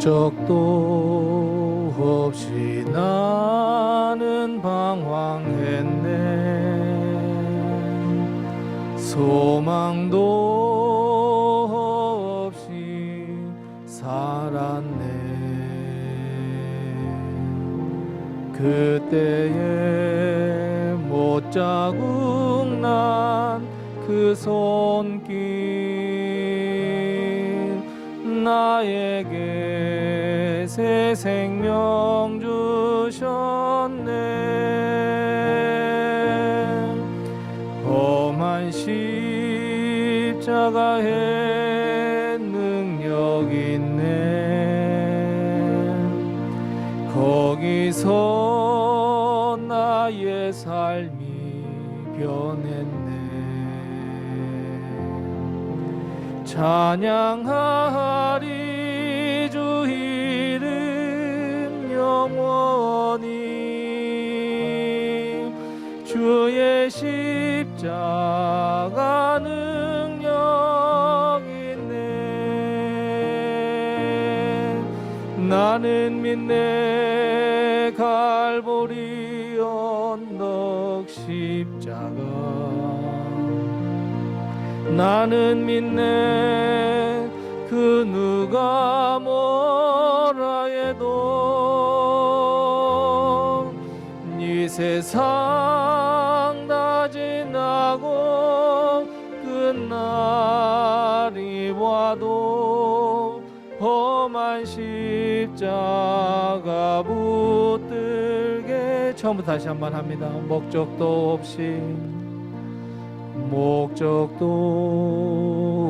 목적도 없이 나는 방황했네. 소망도 없이 살았네. 그때에 못자국 난 그 손길 나에게 새 생명 주셨네. 험한 십자가에 능력 있네. 거기서 나의 삶이 변했네. 찬양하리 주 이름 영원히. 주의 십자가 능력 있네. 나는 믿네 갈보리 언덕 십자가. 나는 믿네 그 누가 뭐라 해도 이 세상 다 지나고 끝날이 와도 험한 십자가 붙들게. 처음부터 다시 한번 합니다. 목적도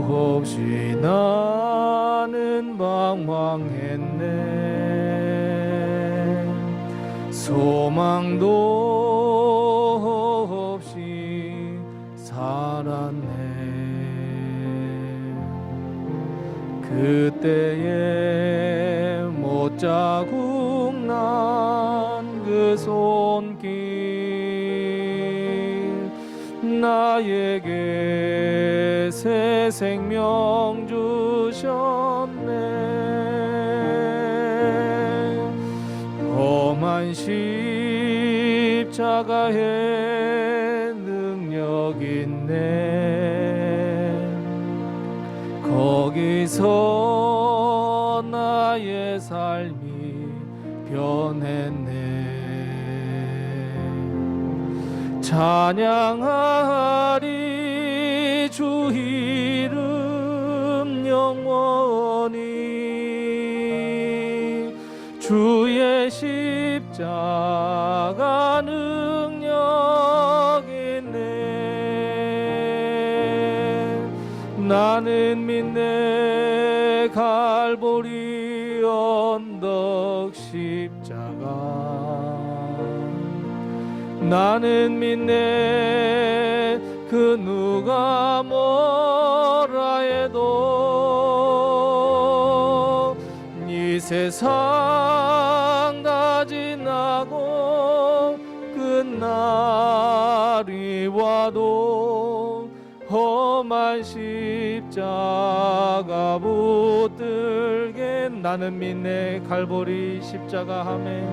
없이 나는 방황했네. 소망도 없이 살았네. 그때에 못자국 난 그 손길 나에게 새 생명 주셨네. 험한 십자가에 능력 있네. 거기서 나의 삶이 변했네. 찬양하리 주 이름 영원히. 주의 십자가 능력 있네. 나는 믿네 갈보리 언덕 십자가. 나는 믿네 그 누가 뭐라 해도 이 세상 다 지나고 끝날이 와도 험한 십자가 붙들게. 나는 믿네 갈보리 십자가 하매.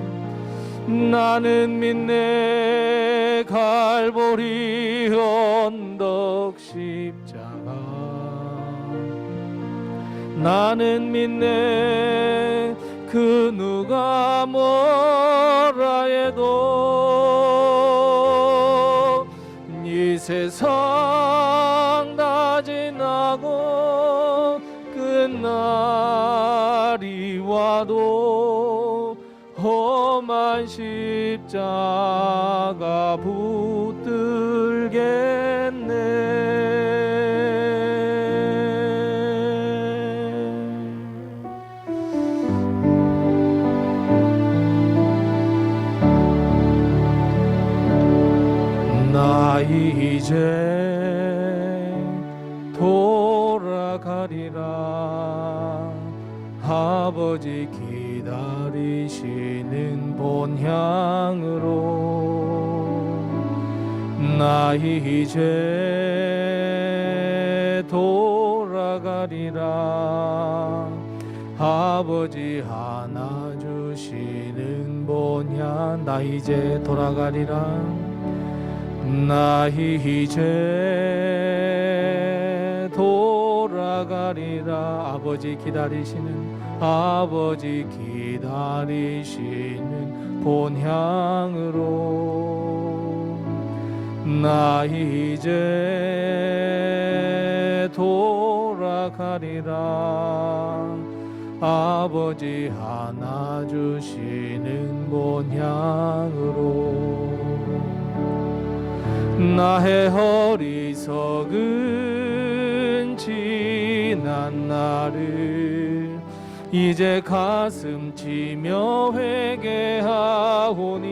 나는 믿네 갈보리 언덕 십자가. 나는 믿네 그 누가 뭐라 해도 이 세상 다 지나고 끝날이 와도 험한 십자가 붙들겠네. 나 이제 돌아가리라. 아버지 기다리시는 본향으로. 나 이제 돌아가리라. 아버지 하나 주시는 본향 나 이제 돌아가리라 나 이제 돌아가리라 아버지 기다리시는 본향으로 나 이제 돌아가리라 아버지 하나 주시는 본향으로 나의 어리석은 지난 날을 이제 가슴 치며 회개하오니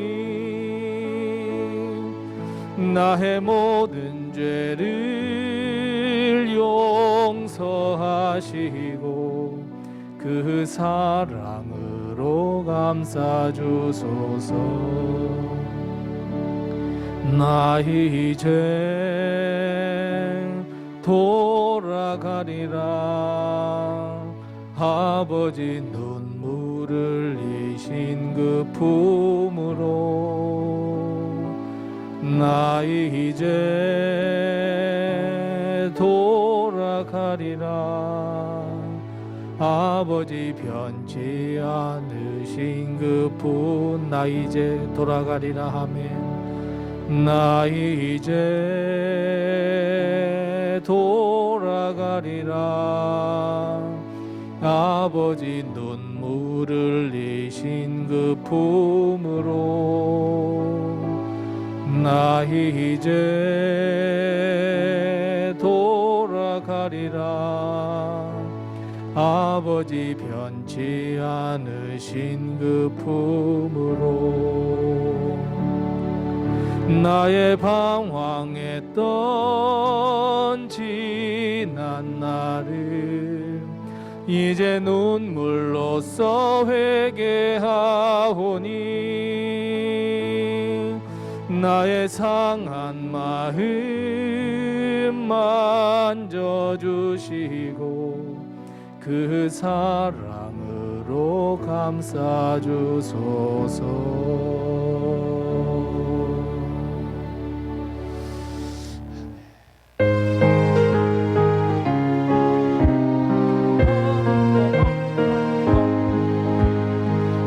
나의 모든 죄를 용서하시고 그 사랑으로 감싸주소서 나 이제 돌아가리라 아버지 눈물을 흘리신 그 품으로 나 이제 돌아가리라 아버지 변치 않으신 그 분 나 이제 돌아가리라 하면 나 이제 돌아가리라 아버지 눈물을 흘리신 그 품으로 나 이제 돌아가리라 아버지 변치 않으신 그 품으로 나의 방황했던 지난 날을 이제 눈물로써 회개하오니 나의 상한 마음 만져주시고 그 사랑으로 감싸주소서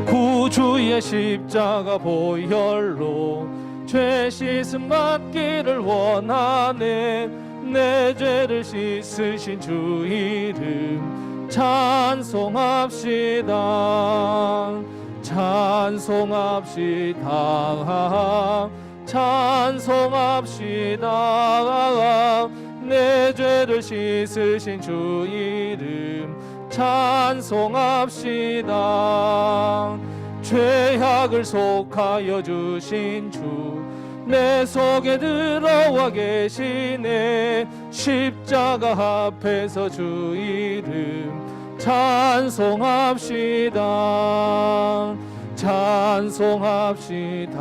구주의 십자가 보혈로 죄 씻음 받기를 원하네 내 죄를 씻으신 주 이름 찬송합시다 찬송합시다 찬송합시다 내 죄를 씻으신 주 이름 찬송합시다 죄악을 속하여 주신 주 내 속에 들어와 계시네 십자가 앞에서 주 이름 찬송합시다 찬송합시다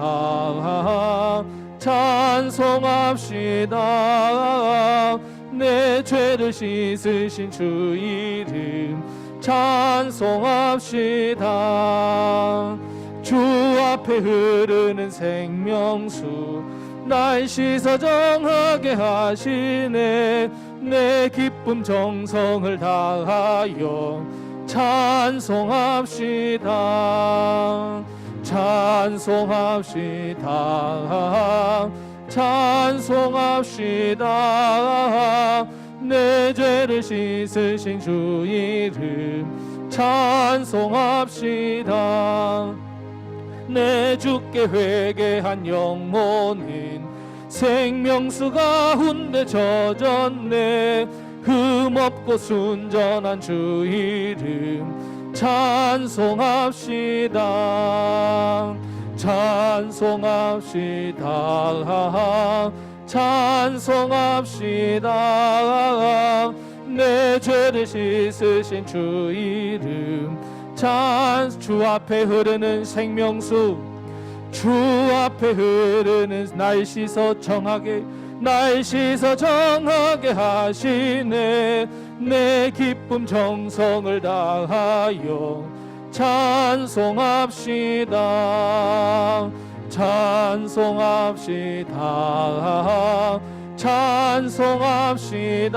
찬송합시다 내 죄를 씻으신 주 이름 찬송합시다 주 앞에 흐르는 생명수 날 씻어 정하게 하시네 내 기쁨 정성을 다하여 찬송합시다 찬송합시다 찬송합시다 내 죄를 씻으신 주 이름 찬송합시다 내 주께 회개한 영혼은 생명수 가운데 젖었네 흠없고 순전한 주 이름 찬송합시다 찬송합시다 찬송합시다 내 죄를 씻으신 주 이름 주 앞에 흐르는 생명수 주 앞에 흐르는 날 씻어 정하게 하시네 내 기쁨 정성을 다하여 찬송합시다. 찬송합시다. 찬송합시다.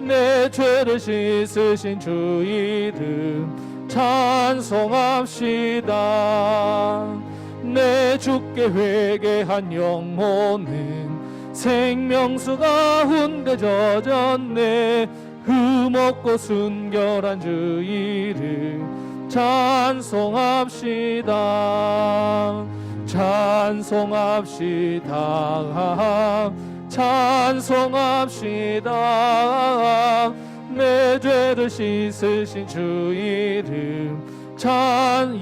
내 죄를 씻으신 주 이름 찬송합시다. 내 주께 회개한 영혼은 생명수 가운데 젖었네. 흠없고 순결한 주 이름 찬송합시다. 찬송합시다. 찬송합시다. 내 죄를 씻으신 주 이름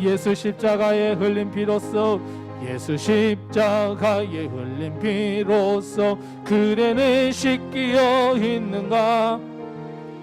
예수 십자가에 흘린 피로써 예수 십자가에 흘린 피로써 그대는 씻기어 있는가.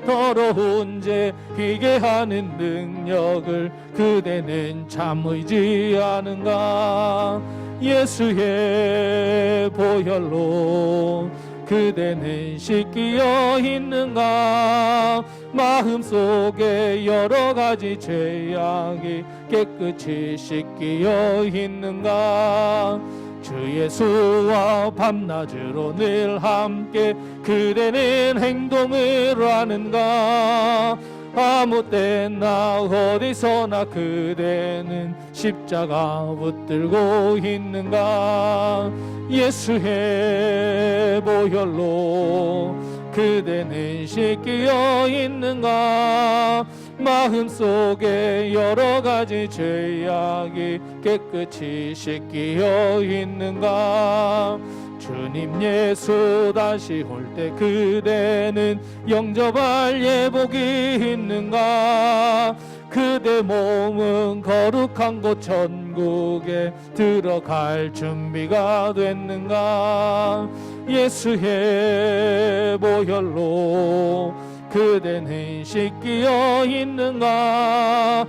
더러운 죄 피게 하는 능력을 그대는 참 의지하는가. 예수의 보혈로 그대는 씻기어 있는가. 마음속에 여러 가지 죄악이 깨끗이 씻기어 있는가. 주 예수와 밤낮으로 늘 함께 그대는 행동을 하는가. 아무 때나 어디서나 그대는 십자가 붙들고 있는가. 예수의 보혈로 그대는 씻기어 있는가. 마음속에 여러 가지 죄악이 깨끗이 씻기어 있는가. 주님 예수 다시 올 때 그대는 영접할 예복이 있는가. 그대 몸은 거룩한 곳 천국에 들어갈 준비가 됐는가. 예수의 보혈로 그대는 씻기어 있는가.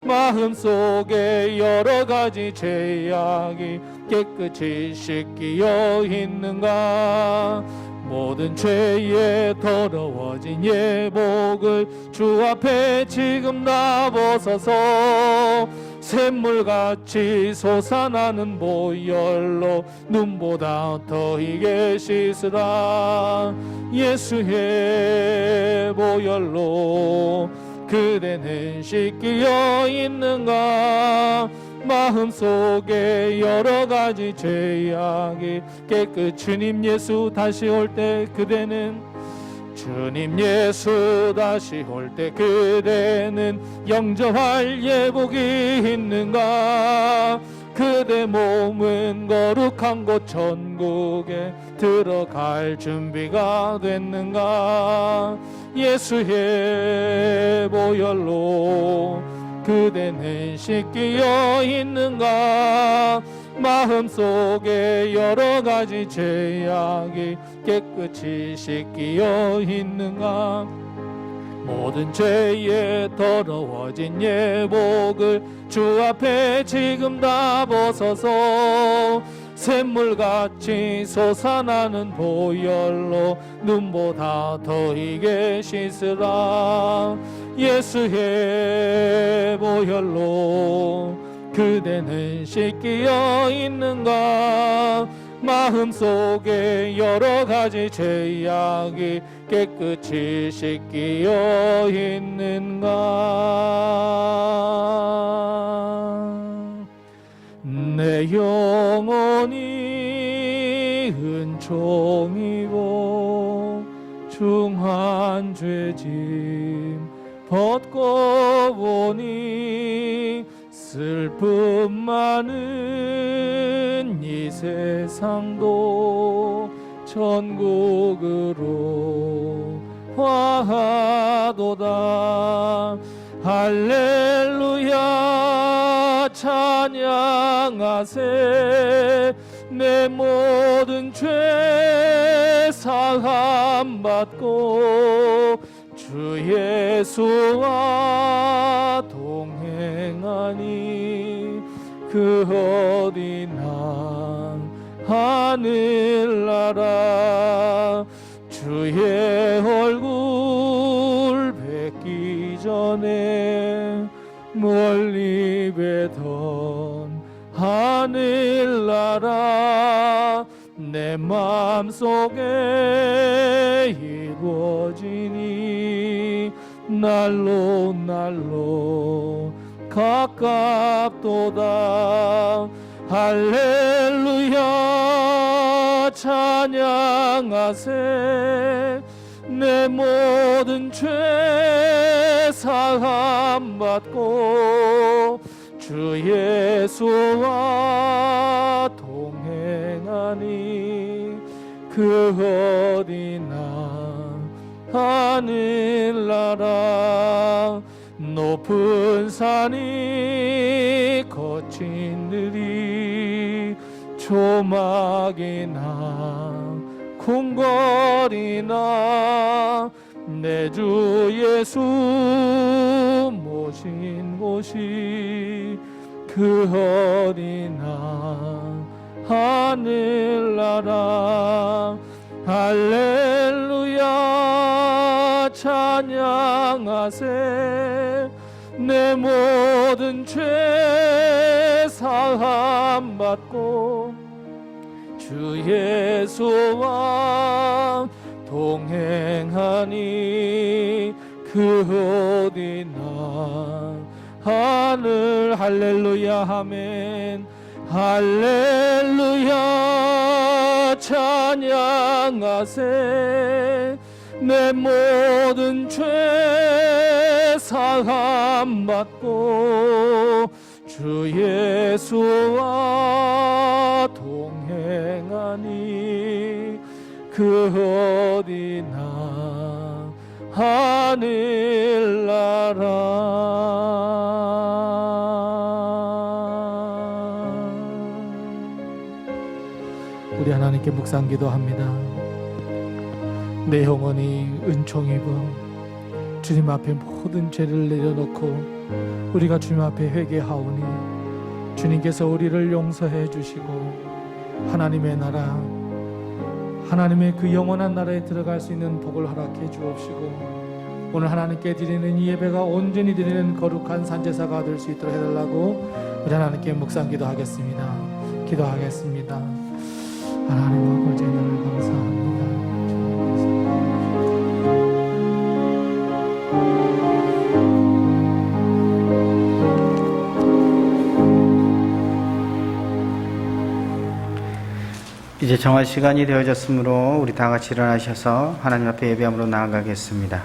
마음속에 여러 가지 죄악이 깨끗이 씻기어 있는가. 모든 죄에 더러워진 예복을 주 앞에 지금 다 벗어서 샘물같이 솟아나는 보혈로 눈보다 더 희게 씻으라. 예수의 보혈로 그대는 씻기어 있는가. 마음속에 여러 가지 죄악이 주님 예수 다시 올 때 그대는 주님 예수 다시 올 때 그대는 영접할 예복이 있는가. 그대 몸은 거룩한 곳 천국에 들어갈 준비가 됐는가. 예수의 보혈로 그대는 씻기어 있는가. 마음속에 여러 가지 죄악이 깨끗이 씻기어 있는가. 모든 죄에 더러워진 예복을 주 앞에 지금 다 벗어서 샘물같이 솟아나는 보혈로 눈보다 더 희게 씻으라. 예수의 보혈로 그대는 씻기어 있는가. 마음속에 여러 가지 죄악이 깨끗이 씻기어 있는가. 내 영혼이 은총이고 중한 죄짐 벗고 보니 슬픔 많은 이 세상도 천국으로 화하도다. 할렐루야 찬양하세. 내 모든 죄 사함 받고 주 예수와 동행하니 그 어디나 하늘나라 주의 설립했던 하늘나라 내 맘속에 이루어지니 날로 날로 가깝도다. 할렐루야 찬양하세. 내 모든 죄 사함 받고 주 예수와 동행하니 그 어디나 하늘나라 높은 산이 거친 들이 조막이나 궁궐이나 내 주 예수 모신 곳이 그 어디나 하늘나라. 할렐루야 찬양하세. 내 모든 죄 사함 받고 주 예수와 동행하니 그 어디나 하늘. 할렐루야 아멘. 할렐루야 찬양하세. 내 모든 죄 사함 받고 주 예수와 동행하니 그 어디나 하늘나라. 우리 하나님께 묵상 기도합니다. 내 영혼이 은총 입어 주님 앞에 모든 죄를 내려놓고 우리가 주님 앞에 회개하오니 주님께서 우리를 용서해 주시고 하나님의 나라, 하나님의 그 영원한 나라에 들어갈 수 있는 복을 허락해 주옵시고 오늘 하나님께 드리는 이 예배가 온전히 드리는 거룩한 산제사가 될 수 있도록 해달라고 우리 하나님께 묵상 기도하겠습니다. 기도하겠습니다. 하나님 아버지 늘 감사합니다. 이제 정할 시간이 되어졌으므로 우리 다 같이 일어나셔서 하나님 앞에 예배함으로 나아가겠습니다.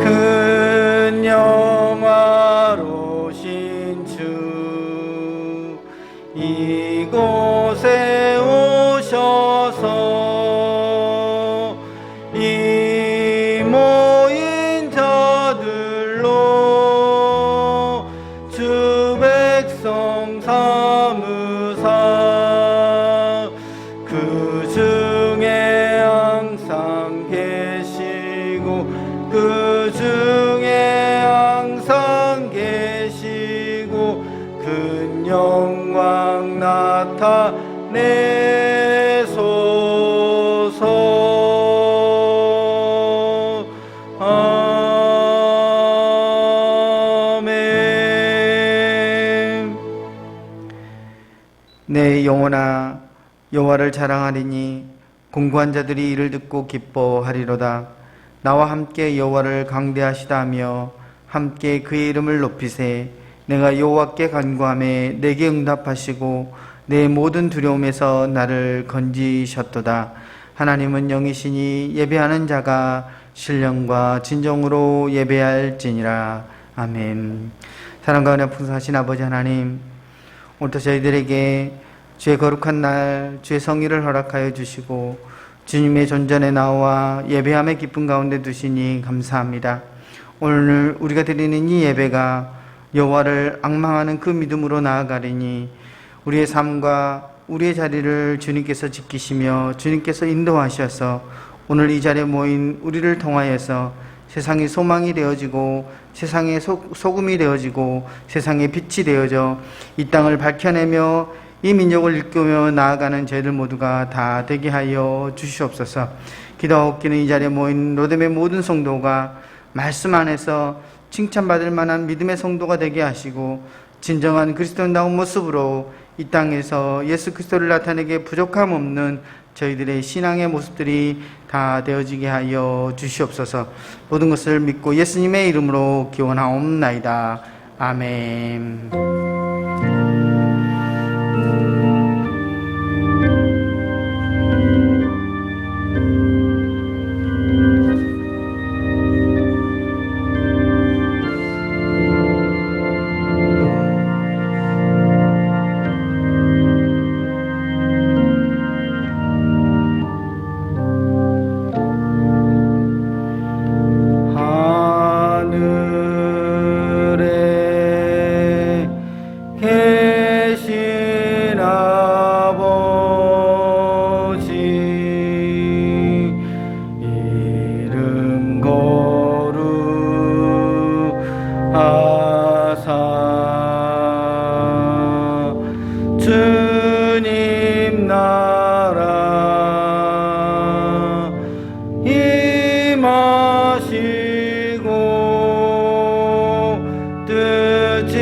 큰 영화로신 주 이곳에 오셔서 이 모인 자들로 주 백성 삼으사 그 중에 항상 계시고 그 중에 항상 계시고 큰 영광 나타내소서. 아멘. 내 영혼아 여호와를 자랑하리니 공고한 자들이 이를 듣고 기뻐하리로다. 나와 함께 여호와를 강대하시다며 함께 그의 이름을 높이세. 내가 여호와께 간구하매 내게 응답하시고 내 모든 두려움에서 나를 건지셨도다. 하나님은 영이시니 예배하는 자가 신령과 진정으로 예배할지니라. 아멘. 사랑과 은혜 풍성하신 아버지 하나님, 오늘도 저희들에게 주의 거룩한 날 주의 성의를 허락하여 주시고 주님의 존전에 나와 예배함의 기쁨 가운데 두시니 감사합니다. 오늘 우리가 드리는 이 예배가 여호와를 앙망하는 그 믿음으로 나아가리니 우리의 삶과 우리의 자리를 주님께서 지키시며 주님께서 인도하셔서 오늘 이 자리에 모인 우리를 통하여서 세상의 소망이 되어지고 세상의 소금이 되어지고 세상의 빛이 되어져 이 땅을 밝혀내며 이 민족을 일구며 나아가는 저희들 모두가 다 되게 하여 주시옵소서. 기도하옵기는 이 자리에 모인 로뎀의 모든 성도가 말씀 안에서 칭찬받을 만한 믿음의 성도가 되게 하시고 진정한 그리스도인다운 모습으로 이 땅에서 예수 그리스도를 나타내게 부족함 없는 저희들의 신앙의 모습들이 다 되어지게 하여 주시옵소서. 모든 것을 믿고 예수님의 이름으로 기원하옵나이다. 아멘. 주님 나라 임하시고 뜻이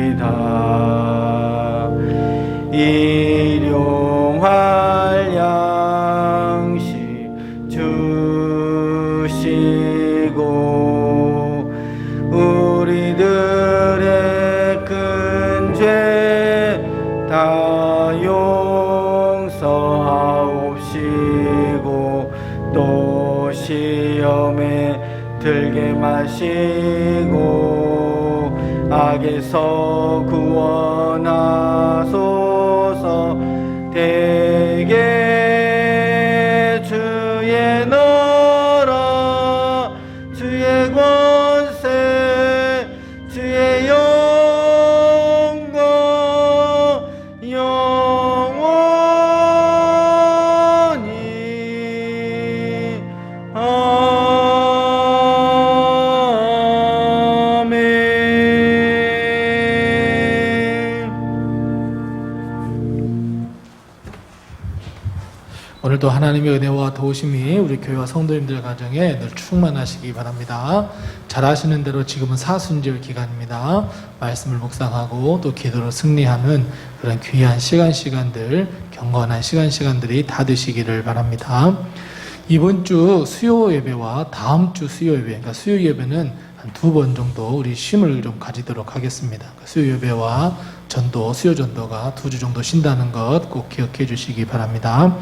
이루어지이다. 일용할 양식 주시고 우리들의 큰 죄 다 용서하옵시고 또 시험에 들게 마시고 악에서 구원하소서. 대개 주의 나라 주의 권세 주의 영광 영원히 아멘. 오늘도 하나님의 은혜와 도우심이 우리 교회와 성도님들 가정에 늘 충만하시기 바랍니다. 잘 아시는 대로 지금은 사순절 기간입니다. 말씀을 묵상하고 또 기도로 승리하는 그런 귀한 시간들, 경건한 시간들이 다 되시기를 바랍니다. 이번 주 수요 예배와 다음 주 수요 예배, 그러니까 수요 예배는 한 2번 정도 우리 쉼을 좀 가지도록 하겠습니다. 수요 예배와 전도, 수요 전도가 2주 정도 쉰다는 것 꼭 기억해 주시기 바랍니다.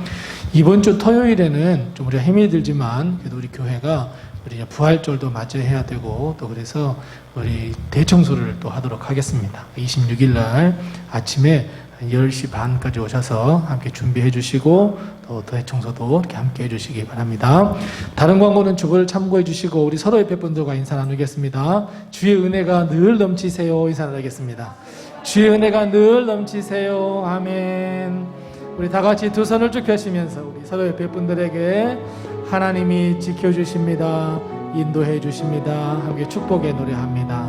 이번 주 토요일에는 좀 우리가 힘이 들지만 그래도 우리 교회가 우리 부활절도 맞이해야 되고 또 그래서 우리 대청소를 또 하도록 하겠습니다. 26일 날 아침에 10시 반까지 오셔서 함께 준비해 주시고 또 대청소도 이렇게 함께 해 주시기 바랍니다. 다른 광고는 주보를 참고해 주시고 우리 서로 옆에 분들과 인사 나누겠습니다. 주의 은혜가 늘 넘치세요. 인사 나누겠습니다. 주의 은혜가 늘 넘치세요. 아멘. 우리 다 같이 두 손을 쭉 펴시면서 우리 서로 옆에 분들에게 하나님이 지켜주십니다. 인도해 주십니다. 함께 축복의 노래합니다.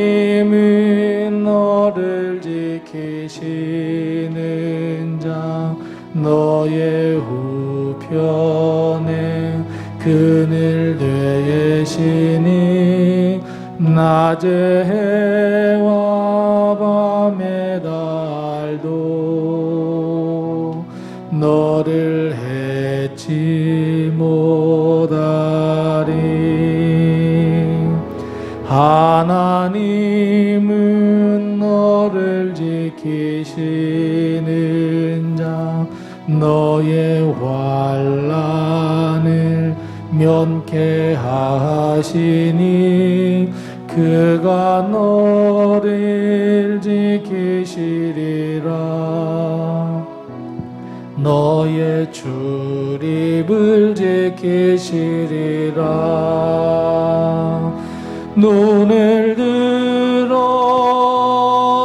하나님은 너를 지키시는 자 너의 우편에 그늘 되시니 낮의 해와 밤의 달도 너를 해치 못하리. 하나님은 너를 지키시는 자 너의 환난을 면케하시니 그가 너를 지키시리라. 너의 출입을 지키시리라. 눈을 들어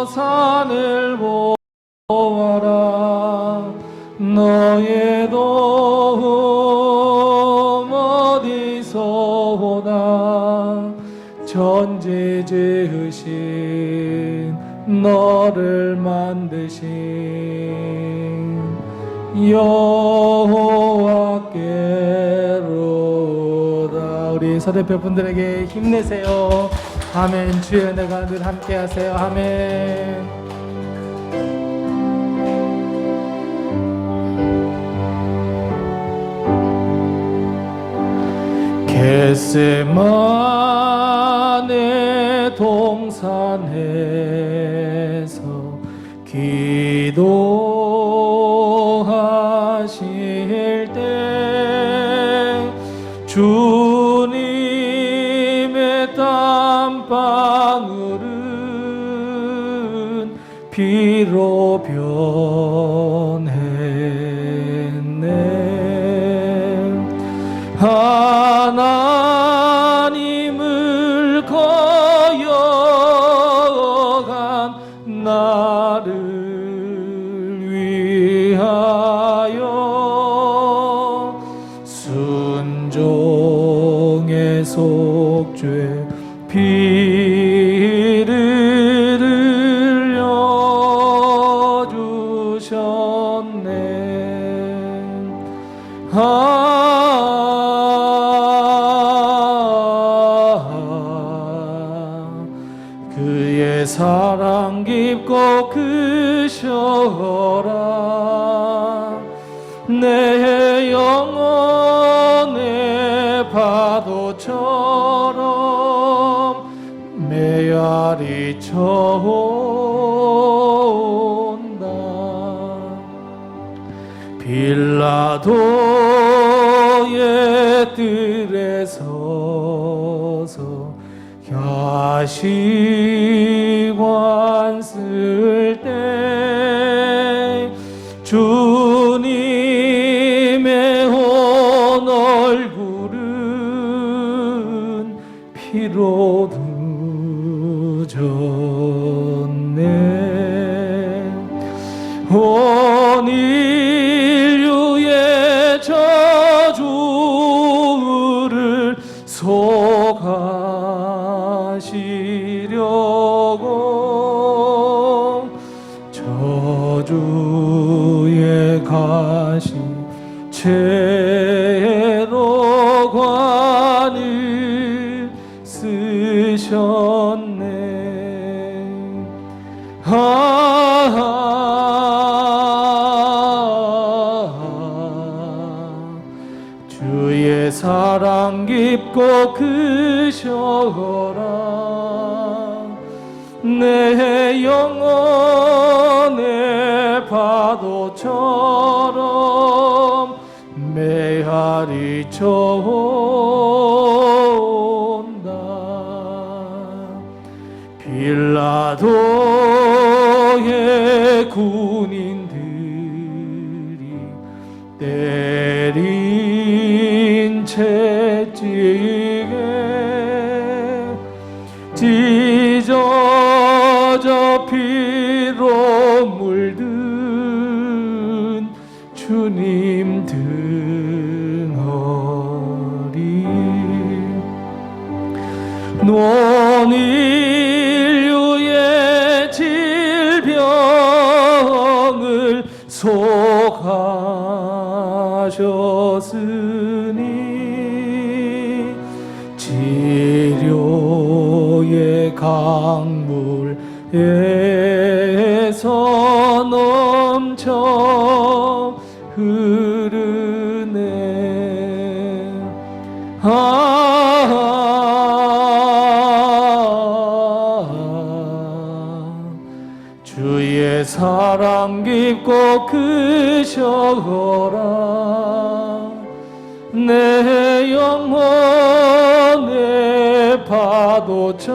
산을 보아라. 너의 도움 전지 지으신 너를 만드신 여호와께로다. 우리 서대표 분들에게 힘내세요. 아멘. 주의 은혜가 늘 함께하세요. 아멘. 겟세마네 동산에서 기도하실 때 주님의 땀방울은 피로 변했네. 하나님을 거역한 나를 위하여 순종의 속죄 피를 흘려주셨네. 그의 사랑 깊고 크셔라. 내 영혼의 파도처럼 메아리 쳐온다. 빌라도의 뜰에 서서 가시관 쓸 때 주님의 온 얼굴은 피로 늦었네. 온 인류의 저주를 속하시려고 저주의 가시 채로 관을 쓰셨네. 주의 사랑 깊고 크셔라. 내 영혼의 파도처럼 메아리 쳐온다. 빌라도의 군인들이 때린 채찍에 찢어져 피로 물든 주님 등허리 온 인류의 질병을 속하셨으니 치료의 강물에서 넘쳐 흐르네. 주의 사랑 깊고 크셔라. 내 영혼의 파도처럼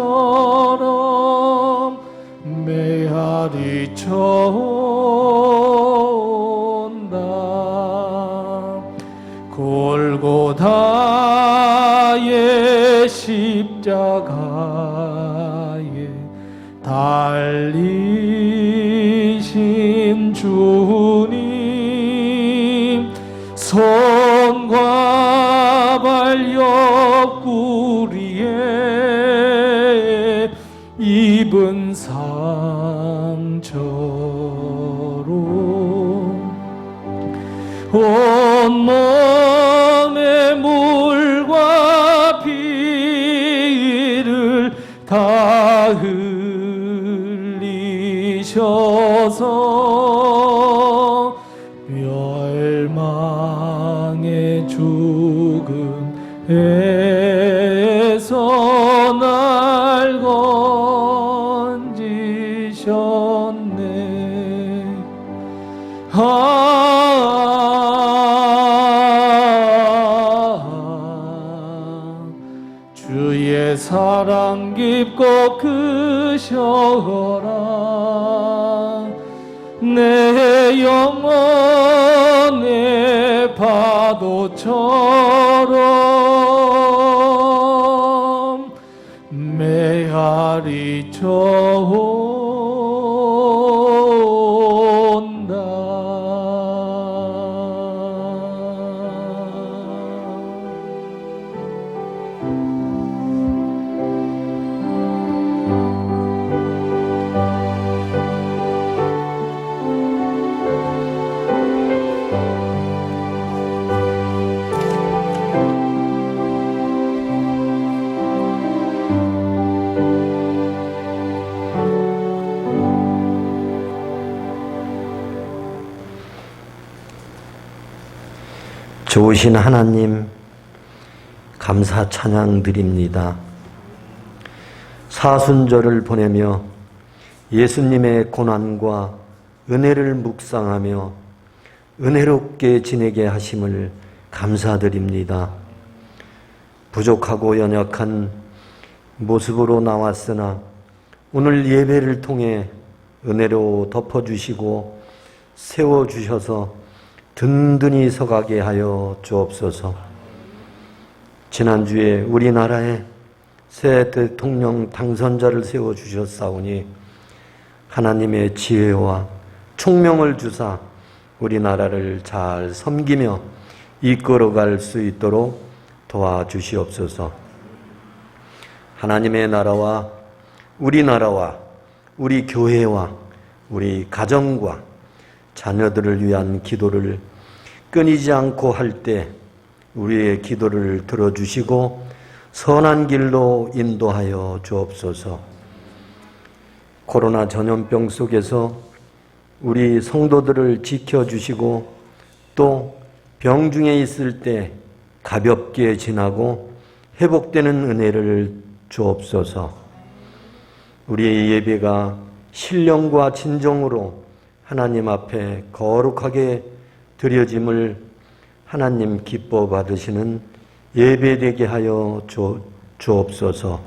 메아리 쳐온다. 골고다의 십자가에 달리신 주님 손과 발 옆구리에 입은 상처로 온몸의 물과 피를 다 흘리셔서 멸망의 죽음에서 날 건지셨네. 주의 사랑 깊고 크셔라. 내 영혼의 파도처럼 메아리 쳐온다. 좋으신 하나님, 감사 찬양 드립니다. 사순절을 보내며 예수님의 고난과 은혜를 묵상하며 은혜롭게 지내게 하심을 감사드립니다. 부족하고 연약한 모습으로 나왔으나 오늘 예배를 통해 은혜로 덮어주시고 세워주셔서 든든히 서가게 하여 주옵소서. 지난주에 우리나라에 새 대통령 당선자를 세워주셨사오니 하나님의 지혜와 총명을 주사 우리나라를 잘 섬기며 이끌어갈 수 있도록 도와주시옵소서. 하나님의 나라와 우리 교회와 우리 가정과 자녀들을 위한 기도를 끊이지 않고 할 때 우리의 기도를 들어주시고 선한 길로 인도하여 주옵소서. 코로나 전염병 속에서 우리 성도들을 지켜주시고 또 병중에 있을 때 가볍게 지나고 회복되는 은혜를 주옵소서. 우리의 예배가 신령과 진정으로 하나님 앞에 거룩하게 드려짐을 하나님 기뻐 받으시는 예배되게 하여 주옵소서.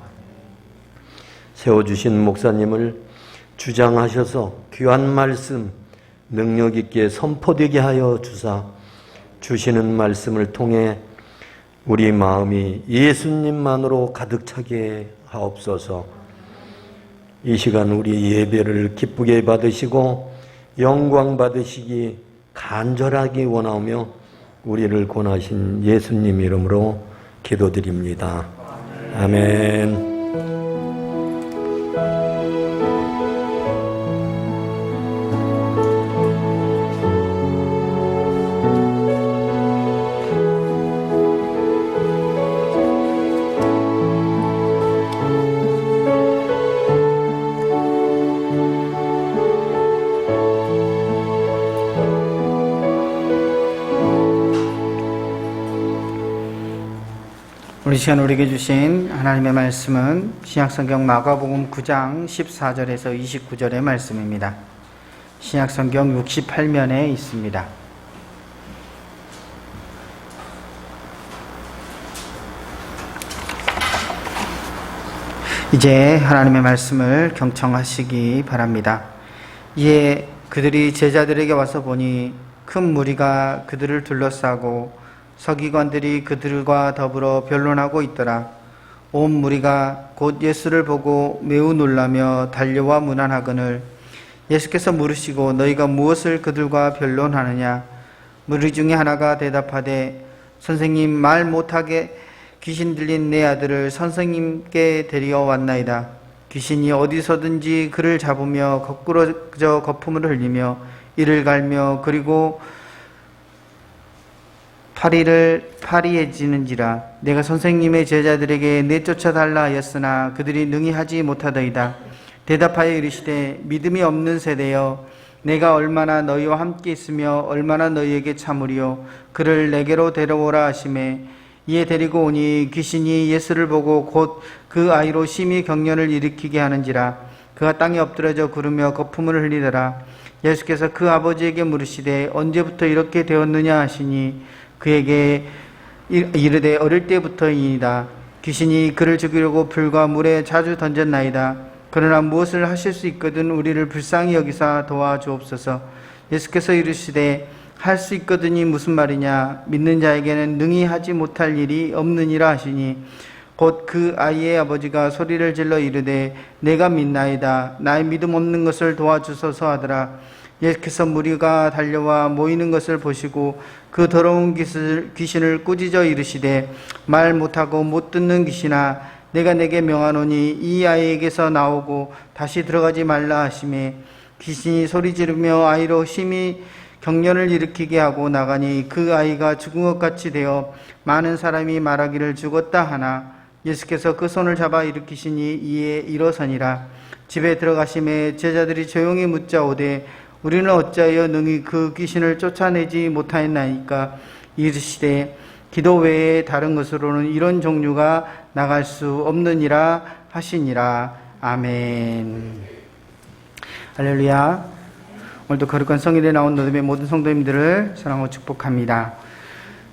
세워주신 목사님을 주장하셔서 귀한 말씀 능력 있게 선포되게 하여 주사 주시는 말씀을 통해 우리 마음이 예수님만으로 가득 차게 하옵소서. 이 시간 우리 예배를 기쁘게 받으시고 영광 받으시기 간절하게 원하며 우리를 권하신 예수님 이름으로 기도드립니다. 아멘. 우리 시간 우리에게 주신 하나님의 말씀은 신약성경 마가복음 9장 14절에서 29절의 말씀입니다. 신약성경 68면에 있습니다. 이제 하나님의 말씀을 경청하시기 바랍니다. 이에 그들이 제자들에게 와서 보니 큰 무리가 그들을 둘러싸고 서기관들이 그들과 더불어 변론하고 있더라. 온 무리가 곧 예수를 보고 매우 놀라며 달려와 문안하거늘 예수께서 물으시고 너희가 무엇을 그들과 변론하느냐? 무리 중에 하나가 대답하되 선생님, 말 못하게 귀신 들린 내 아들을 선생님께 데리어 왔나이다. 귀신이 어디서든지 그를 잡으며 거꾸러져 거품을 흘리며 이를 갈며 그리고 파리해지는지라. 내가 선생님의 제자들에게 내쫓아달라 하였으나 그들이 능히 하지 못하더이다. 대답하여 이르시되 믿음이 없는 세대여, 내가 얼마나 너희와 함께 있으며 얼마나 너희에게 참으리요. 그를 내게로 데려오라 하시매 이에 데리고 오니 귀신이 예수를 보고 곧 그 아이로 심히 경련을 일으키게 하는지라. 그가 땅에 엎드려져 구르며 거품을 흘리더라. 예수께서 그 아버지에게 물으시되 언제부터 이렇게 되었느냐 하시니 그에게 이르되 어릴 때부터이니이다. 귀신이 그를 죽이려고 불과 물에 자주 던졌나이다. 그러나 무엇을 하실 수 있거든 우리를 불쌍히 여기사 도와주옵소서. 예수께서 이르시되 할 수 있거든이 무슨 말이냐. 믿는 자에게는 능히 하지 못할 일이 없느니라 하시니 곧 그 아이의 아버지가 소리를 질러 이르되 내가 믿나이다. 나의 믿음 없는 것을 도와주소서 하더라. 예수께서 무리가 달려와 모이는 것을 보시고 그 더러운 귀신을 꾸짖어 이르시되 말 못하고 못 듣는 귀신아, 내가 내게 명하노니 이 아이에게서 나오고 다시 들어가지 말라 하시매 귀신이 소리 지르며 아이로 심히 경련을 일으키게 하고 나가니 그 아이가 죽은 것 같이 되어 많은 사람이 말하기를 죽었다 하나 예수께서 그 손을 잡아 일으키시니 이에 일어서니라. 집에 들어가심에 제자들이 조용히 묻자오되 우리는 어찌하여 능히 그 귀신을 쫓아내지 못하였나이까. 이르시되 기도 외에 다른 것으로는 이런 종류가 나갈 수 없느니라 하시니라. 아멘. 할렐루야. 오늘도 거룩한 성일에 나온 너듬의 모든 성도님들을 사랑하고 축복합니다.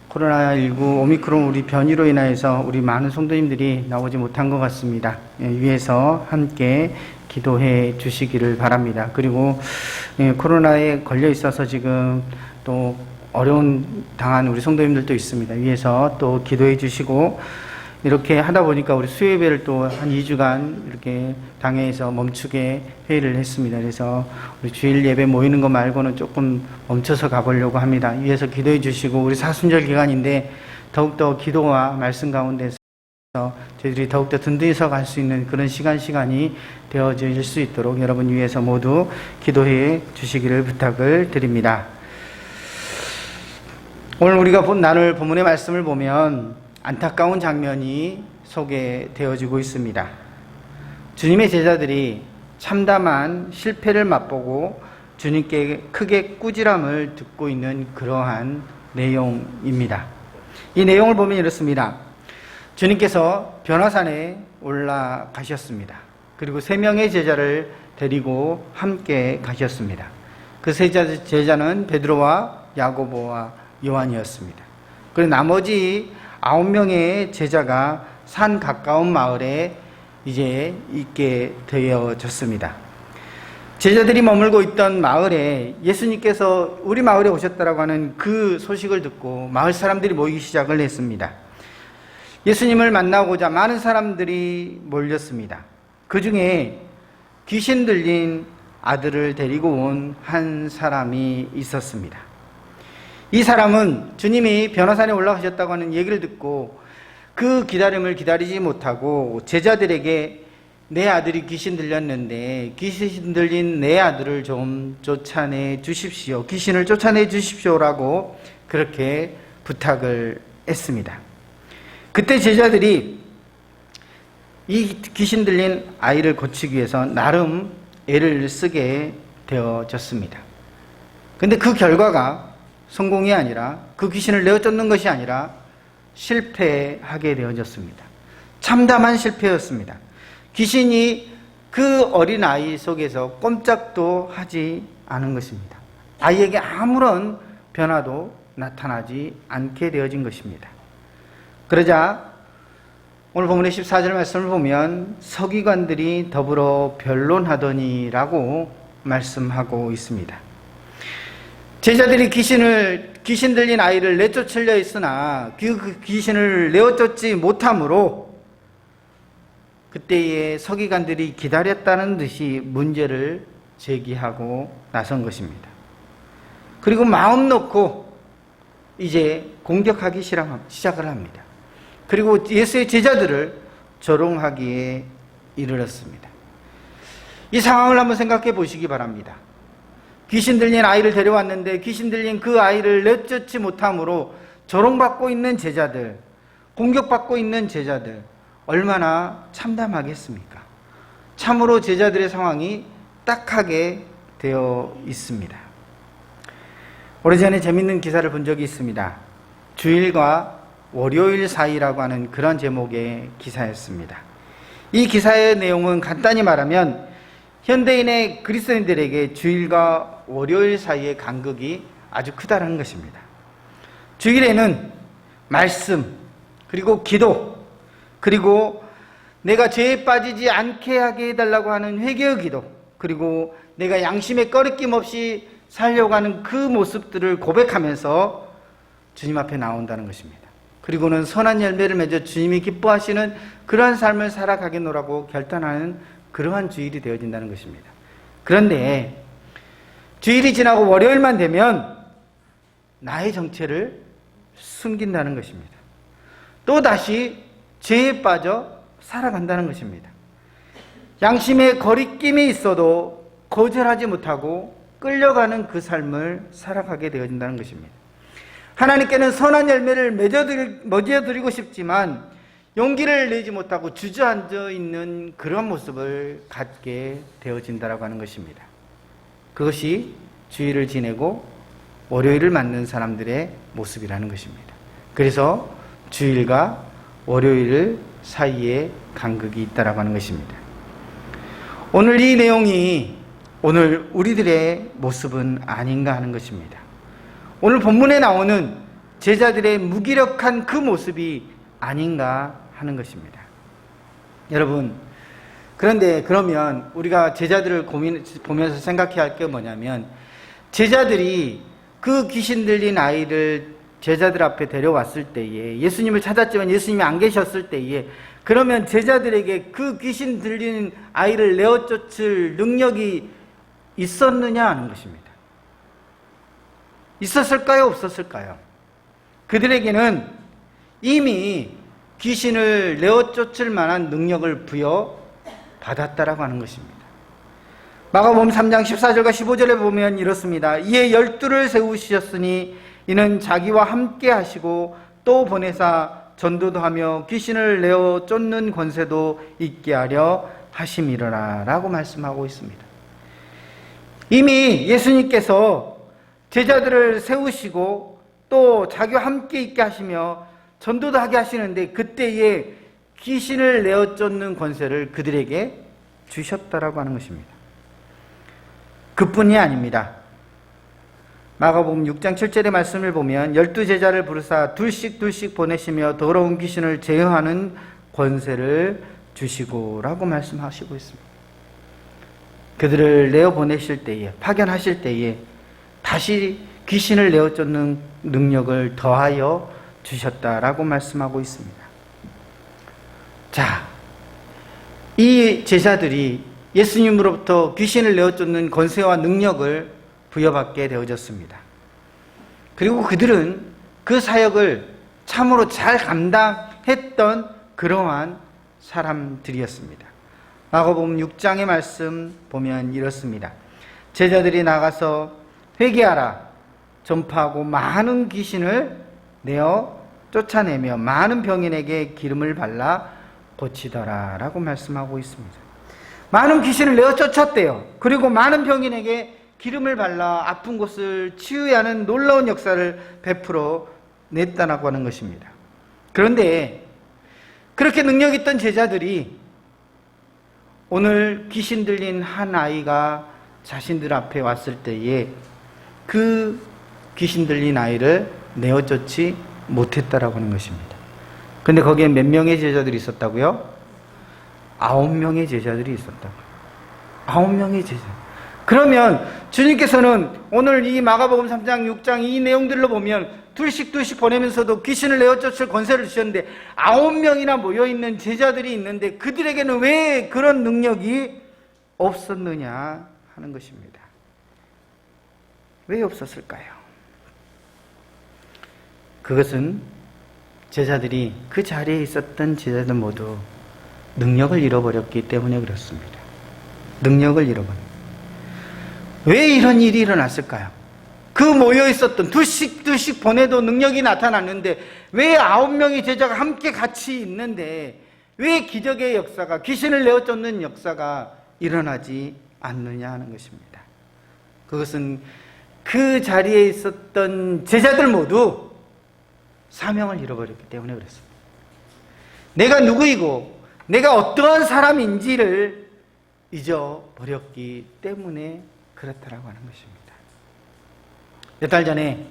코로나19 오미크론 우리 변이로 인하여서 우리 많은 성도님들이 나오지 못한 것 같습니다. 위에서 함께 기도해 주시기를 바랍니다. 그리고 코로나에 걸려 있어서 지금 또 어려운 당한 우리 성도님들도 있습니다. 위에서 또 기도해 주시고, 이렇게 하다 보니까 우리 수요예배를 또 한 2주간 이렇게 당회에서 멈추게 회의를 했습니다. 그래서 우리 주일 예배 모이는 거 말고는 조금 멈춰서 가보려고 합니다. 위에서 기도해 주시고, 우리 사순절 기간인데 더욱더 기도와 말씀 가운데서 저희들이 더욱더 든든히 서 갈 수 있는 그런 시간이 되어질 수 있도록 여러분 위해서 모두 기도해 주시기를 부탁을 드립니다. 오늘 우리가 나눌 본문의 말씀을 보면 안타까운 장면이 소개되어지고 있습니다. 주님의 제자들이 참담한 실패를 맛보고 주님께 크게 꾸지람을 듣고 있는 그러한 내용입니다. 이 내용을 보면 이렇습니다. 주님께서 변화산에 올라가셨습니다. 그리고 3명의 제자를 데리고 함께 가셨습니다. 그 세 제자는 베드로와 야고보와 요한이었습니다. 그리고 나머지 9명의 제자가 산 가까운 마을에 이제 있게 되어졌습니다. 제자들이 머물고 있던 마을에 예수님께서 우리 마을에 오셨다라고 하는 그 소식을 듣고 마을 사람들이 모이기 시작을 했습니다. 예수님을 만나고자 많은 사람들이 몰렸습니다. 그 중에 귀신 들린 아들을 데리고 온 한 사람이 있었습니다. 이 사람은 주님이 변화산에 올라가셨다고 하는 얘기를 듣고 그 기다림을 기다리지 못하고 제자들에게 내 아들이 귀신 들렸는데 귀신 들린 내 아들을 좀 쫓아내 주십시오. 귀신을 쫓아내 주십시오라고 그렇게 부탁을 했습니다. 그때 제자들이 이 귀신 들린 아이를 고치기 위해서 나름 애를 쓰게 되어졌습니다. 근데 그 결과가 성공이 아니라, 그 귀신을 내어쫓는 것이 아니라 실패하게 되어졌습니다. 참담한 실패였습니다. 귀신이 그 어린 아이 속에서 꼼짝도 하지 않은 것입니다. 아이에게 아무런 변화도 나타나지 않게 되어진 것입니다. 그러자 오늘 본문의 14절 말씀을 보면 서기관들이 더불어 변론하더니라고 말씀하고 있습니다. 제자들이 귀신 들린 아이를 내쫓으려 했으나 그 귀신을 내어쫓지 못함으로 그때에 서기관들이 기다렸다는 듯이 문제를 제기하고 나선 것입니다. 그리고 마음 놓고 이제 공격하기 시작을 합니다. 그리고 예수의 제자들을 조롱하기에 이르렀습니다. 이 상황을 한번 생각해 보시기 바랍니다. 귀신 들린 아이를 데려왔는데 귀신 들린 그 아이를 내쫓지 못함으로 조롱받고 있는 제자들, 공격받고 있는 제자들, 얼마나 참담하겠습니까? 참으로 제자들의 상황이 딱하게 되어 있습니다. 오래전에 재밌는 기사를 본 적이 있습니다. 주일과 월요일 사이라고 하는 그런 제목의 기사였습니다. 이 기사의 내용은 간단히 말하면 현대인의 그리스도인들에게 주일과 월요일 사이의 간극이 아주 크다는 것입니다. 주일에는 말씀, 그리고 기도, 그리고 내가 죄에 빠지지 않게 하게 해달라고 하는 회개의 기도, 그리고 내가 양심에 꺼리낌 없이 살려고 하는 그 모습들을 고백하면서 주님 앞에 나온다는 것입니다. 그리고는 선한 열매를 맺어 주님이 기뻐하시는 그러한 삶을 살아가겠노라고 결단하는 그러한 주일이 되어진다는 것입니다. 그런데 주일이 지나고 월요일만 되면 나의 정체를 숨긴다는 것입니다. 또다시 죄에 빠져 살아간다는 것입니다. 양심에 거리낌이 있어도 거절하지 못하고 끌려가는 그 삶을 살아가게 되어진다는 것입니다. 하나님께는 선한 열매를 맺어드리고 싶지만 용기를 내지 못하고 주저앉아 있는 그런 모습을 갖게 되어진다라고 하는 것입니다. 그것이 주일을 지내고 월요일을 맞는 사람들의 모습이라는 것입니다. 그래서 주일과 월요일 사이에 간극이 있다라고 하는 것입니다. 오늘 이 내용이 오늘 우리들의 모습은 아닌가 하는 것입니다. 오늘 본문에 나오는 제자들의 무기력한 그 모습이 아닌가 하는 것입니다. 여러분, 그런데 그러면 우리가 제자들을 보면서 생각해야 할 게 뭐냐면, 제자들이 그 귀신 들린 아이를 제자들 앞에 데려왔을 때에, 예수님을 찾았지만 예수님이 안 계셨을 때에, 그러면 제자들에게 그 귀신 들린 아이를 내어쫓을 능력이 있었느냐 하는 것입니다. 있었을까요? 없었을까요? 그들에게는 이미 귀신을 내어쫓을 만한 능력을 부여받았다라고 하는 것입니다. 마가복음 3장 14절과 15절에 보면 이렇습니다. 이에 12를 세우셨으니 이는 자기와 함께 하시고 또 보내사 전도도 하며 귀신을 내어 쫓는 권세도 있게 하려 하심이로라 라고 말씀하고 있습니다. 이미 예수님께서 제자들을 세우시고 또 자기와 함께 있게 하시며 전도도 하게 하시는데, 그때에 귀신을 내어 쫓는 권세를 그들에게 주셨다라고 하는 것입니다. 그뿐이 아닙니다. 마가복음 6장 7절의 말씀을 보면 12제자를 부르사 둘씩 보내시며 더러운 귀신을 제어하는 권세를 주시고 라고 말씀하시고 있습니다. 그들을 내어 보내실 때에, 파견하실 때에 다시 귀신을 내어 쫓는 능력을 더하여 주셨다라고 말씀하고 있습니다. 자, 이 제자들이 예수님으로부터 귀신을 내어 쫓는 권세와 능력을 부여받게 되어졌습니다. 그리고 그들은 그 사역을 참으로 잘 감당했던 그러한 사람들이었습니다. 마가복음 6장의 말씀 보면 이렇습니다. 제자들이 나가서 회개하라, 전파하고 많은 귀신을 내어 쫓아내며 많은 병인에게 기름을 발라 고치더라 라고 말씀하고 있습니다. 많은 귀신을 내어 쫓았대요. 그리고 많은 병인에게 기름을 발라 아픈 곳을 치유해 하는 놀라운 역사를 베풀어 냈다라고 하는 것입니다. 그런데 그렇게 능력 있던 제자들이 오늘 귀신 들린 한 아이가 자신들 앞에 왔을 때에 그 귀신 들린 아이를 내어 쫓지 못했다라고 하는 것입니다. 근데 거기에 몇 명의 제자들이 있었다고요? 9명의 제자들이 있었다고요. 9명의 제자. 그러면 주님께서는 오늘 이 마가복음 3장 6장 이 내용들로 보면 둘씩 보내면서도 귀신을 내어 쫓을 권세를 주셨는데 9명이나 모여있는 제자들이 있는데 그들에게는 왜 그런 능력이 없었느냐 하는 것입니다. 왜 없었을까요? 그것은 제자들이, 그 자리에 있었던 제자들 모두 능력을 잃어버렸기 때문에 그렇습니다. 능력을 잃어버린. 왜 이런 일이 일어났을까요? 그 모여 있었던 둘씩 보내도 능력이 나타났는데 왜 9명의 제자가 함께 같이 있는데 왜 기적의 역사가, 귀신을 내어쫓는 역사가 일어나지 않느냐 하는 것입니다. 그것은 그 자리에 있었던 제자들 모두 사명을 잃어버렸기 때문에 그렇습니다. 내가 누구이고 내가 어떠한 사람인지를 잊어버렸기 때문에 그렇다라고 하는 것입니다. 몇 달 전에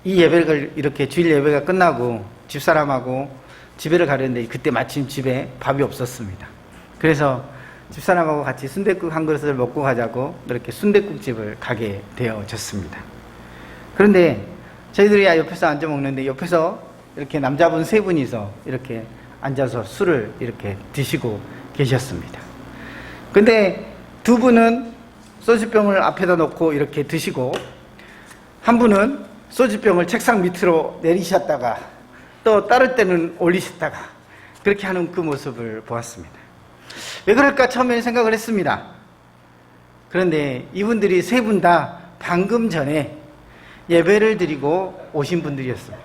이 예배를 이렇게 주일 예배가 끝나고 집사람하고 집에를 가려는데 그때 마침 집에 밥이 없었습니다. 그래서 집사람하고 같이 순댓국 한 그릇을 먹고 가자고 이렇게 순댓국집을 가게 되어졌습니다. 그런데 저희들이 옆에서 앉아 먹는데 옆에서 이렇게 남자분 3분이서 이렇게 앉아서 술을 이렇게 드시고 계셨습니다. 근데 2분은 소주병을 앞에다 놓고 이렇게 드시고 한 분은 소주병을 책상 밑으로 내리셨다가 또 따를 때는 올리셨다가 그렇게 하는 그 모습을 보았습니다. 왜 그럴까 처음에 생각을 했습니다. 그런데 이분들이 3분 다 방금 전에 예배를 드리고 오신 분들이었어요.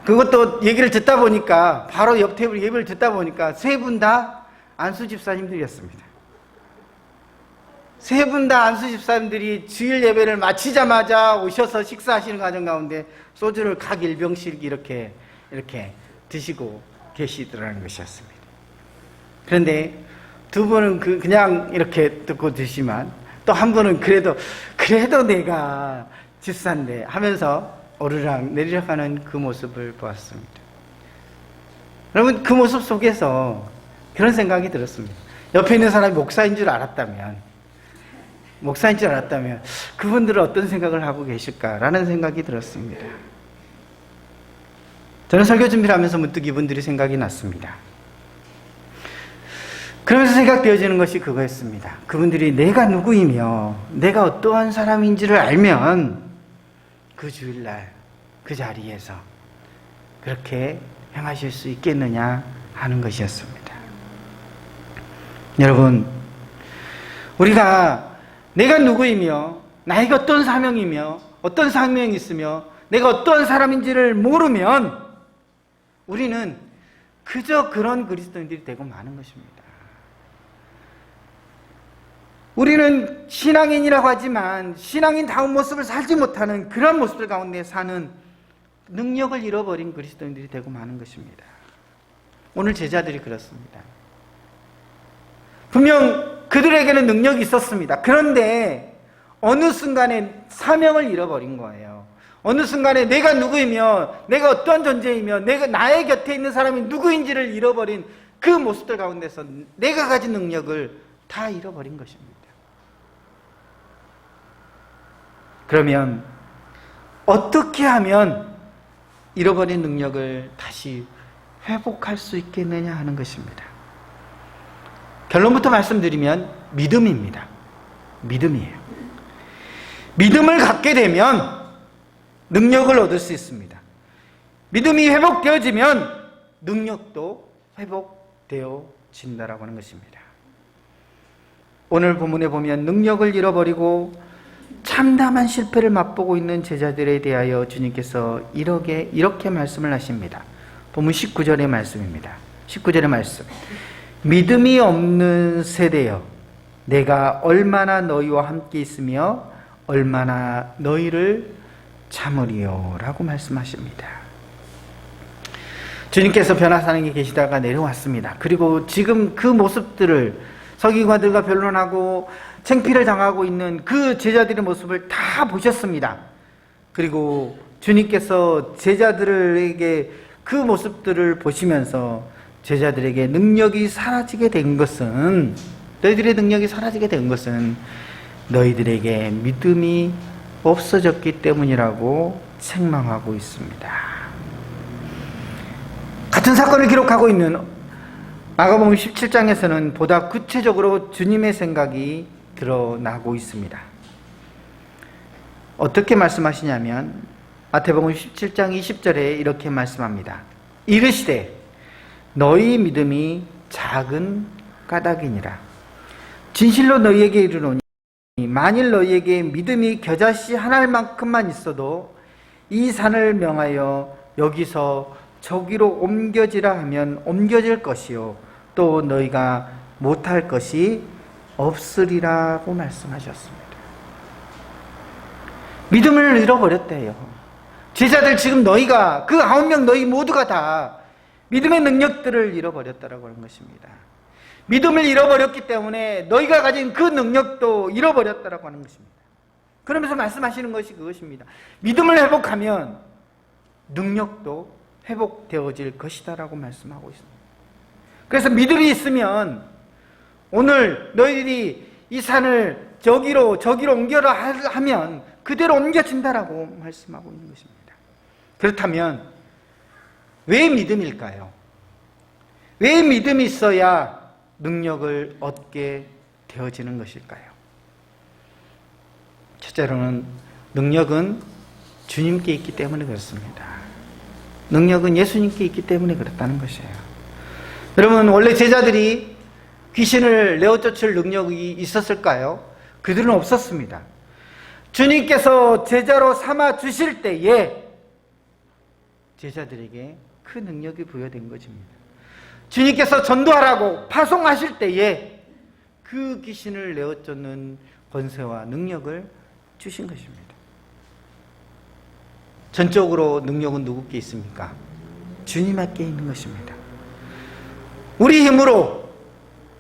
그것도 얘기를 듣다 보니까 바로 옆 테이블 예배를 듣다 보니까 3분 다 안수 집사님들이었습니다. 3분 다 안수 집사님들이 주일 예배를 마치자마자 오셔서 식사하시는 과정 가운데 소주를 각 1병씩 이렇게 드시고 계시더라는 것이었습니다. 그런데 2분은 그냥 이렇게 듣고 드시만 또 한 분은 그래도 내가 집사인데 하면서 오르락 내리락 하는 그 모습을 보았습니다. 여러분, 그 모습 속에서 그런 생각이 들었습니다. 옆에 있는 사람이 목사인 줄 알았다면 그분들은 어떤 생각을 하고 계실까라는 생각이 들었습니다. 저는 설교 준비를 하면서 문득 이분들이 생각이 났습니다. 그러면서 생각되어지는 것이 그거였습니다. 그분들이 내가 누구이며 내가 어떠한 사람인지를 알면 그 주일날 그 자리에서 그렇게 행하실 수 있겠느냐 하는 것이었습니다. 여러분, 우리가 내가 누구이며 나에게 어떤 사명이며 어떤 사명이 있으며 내가 어떤 사람인지를 모르면 우리는 그저 그런 그리스도인들이 되고 마는 것입니다. 우리는 신앙인이라고 하지만 신앙인다운 모습을 살지 못하는 그런 모습들 가운데 사는 능력을 잃어버린 그리스도인들이 되고 마는 것입니다. 오늘 제자들이 그렇습니다. 분명 그들에게는 능력이 있었습니다. 그런데 어느 순간에 사명을 잃어버린 거예요. 어느 순간에 내가 누구이며 내가 어떤 존재이며 나의 곁에 있는 사람이 누구인지를 잃어버린 그 모습들 가운데서 내가 가진 능력을 다 잃어버린 것입니다. 그러면 어떻게 하면 잃어버린 능력을 다시 회복할 수 있겠느냐 하는 것입니다. 결론부터 말씀드리면 믿음입니다. 믿음이에요. 믿음을 갖게 되면 능력을 얻을 수 있습니다. 믿음이 회복되어지면 능력도 회복되어진다라고 하는 것입니다. 오늘 본문에 보면 능력을 잃어버리고 참담한 실패를 맛보고 있는 제자들에 대하여 주님께서 이렇게 말씀을 하십니다. 본문 19절의 말씀입니다. 19절의 말씀. 믿음이 없는 세대여, 내가 얼마나 너희와 함께 있으며 얼마나 너희를 참으리요 라고 말씀하십니다. 주님께서 변화산에 계시다가 내려왔습니다. 그리고 지금 그 모습들을 서기관들과 변론하고 창피를 당하고 있는 그 제자들의 모습을 다 보셨습니다. 그리고 주님께서 제자들에게 그 모습들을 보시면서 제자들에게 능력이 사라지게 된 것은, 너희들의 능력이 사라지게 된 것은 너희들에게 믿음이 없어졌기 때문이라고 책망하고 있습니다. 같은 사건을 기록하고 있는 마가복음 17장에서는 보다 구체적으로 주님의 생각이 드러나고 있습니다. 어떻게 말씀하시냐면 마태복음 17장 20절에 이렇게 말씀합니다. 이르시되 너희 믿음이 작은 까닭이니라. 진실로 너희에게 이르노니 만일 너희에게 믿음이 겨자씨 하나만큼만 있어도 이 산을 명하여 여기서 저기로 옮겨지라 하면 옮겨질 것이요 또 너희가 못할 것이 없으리라고 말씀하셨습니다. 믿음을 잃어버렸대요. 제자들 지금 너희가 그 9명 너희 모두가 다 믿음의 능력들을 잃어버렸다라고 하는 것입니다. 믿음을 잃어버렸기 때문에 너희가 가진 그 능력도 잃어버렸다라고 하는 것입니다. 그러면서 말씀하시는 것이 그것입니다. 믿음을 회복하면 능력도 회복되어질 것이다라고 말씀하고 있습니다. 그래서 믿음이 있으면 오늘 너희들이 이 산을 저기로 옮겨라 하면 그대로 옮겨진다라고 말씀하고 있는 것입니다. 그렇다면 왜 믿음일까요? 왜 믿음이 있어야 능력을 얻게 되어지는 것일까요? 첫째로는 능력은 주님께 있기 때문에 그렇습니다. 능력은 예수님께 있기 때문에 그렇다는 것이에요. 여러분, 원래 제자들이 귀신을 내어쫓을 능력이 있었을까요? 그들은 없었습니다. 주님께서 제자로 삼아 주실 때에 제자들에게 그 능력이 부여된 것입니다. 주님께서 전도하라고 파송하실 때에 그 귀신을 내어쫓는 권세와 능력을 주신 것입니다. 전적으로 능력은 누구께 있습니까? 주님께 있는 것입니다. 우리 힘으로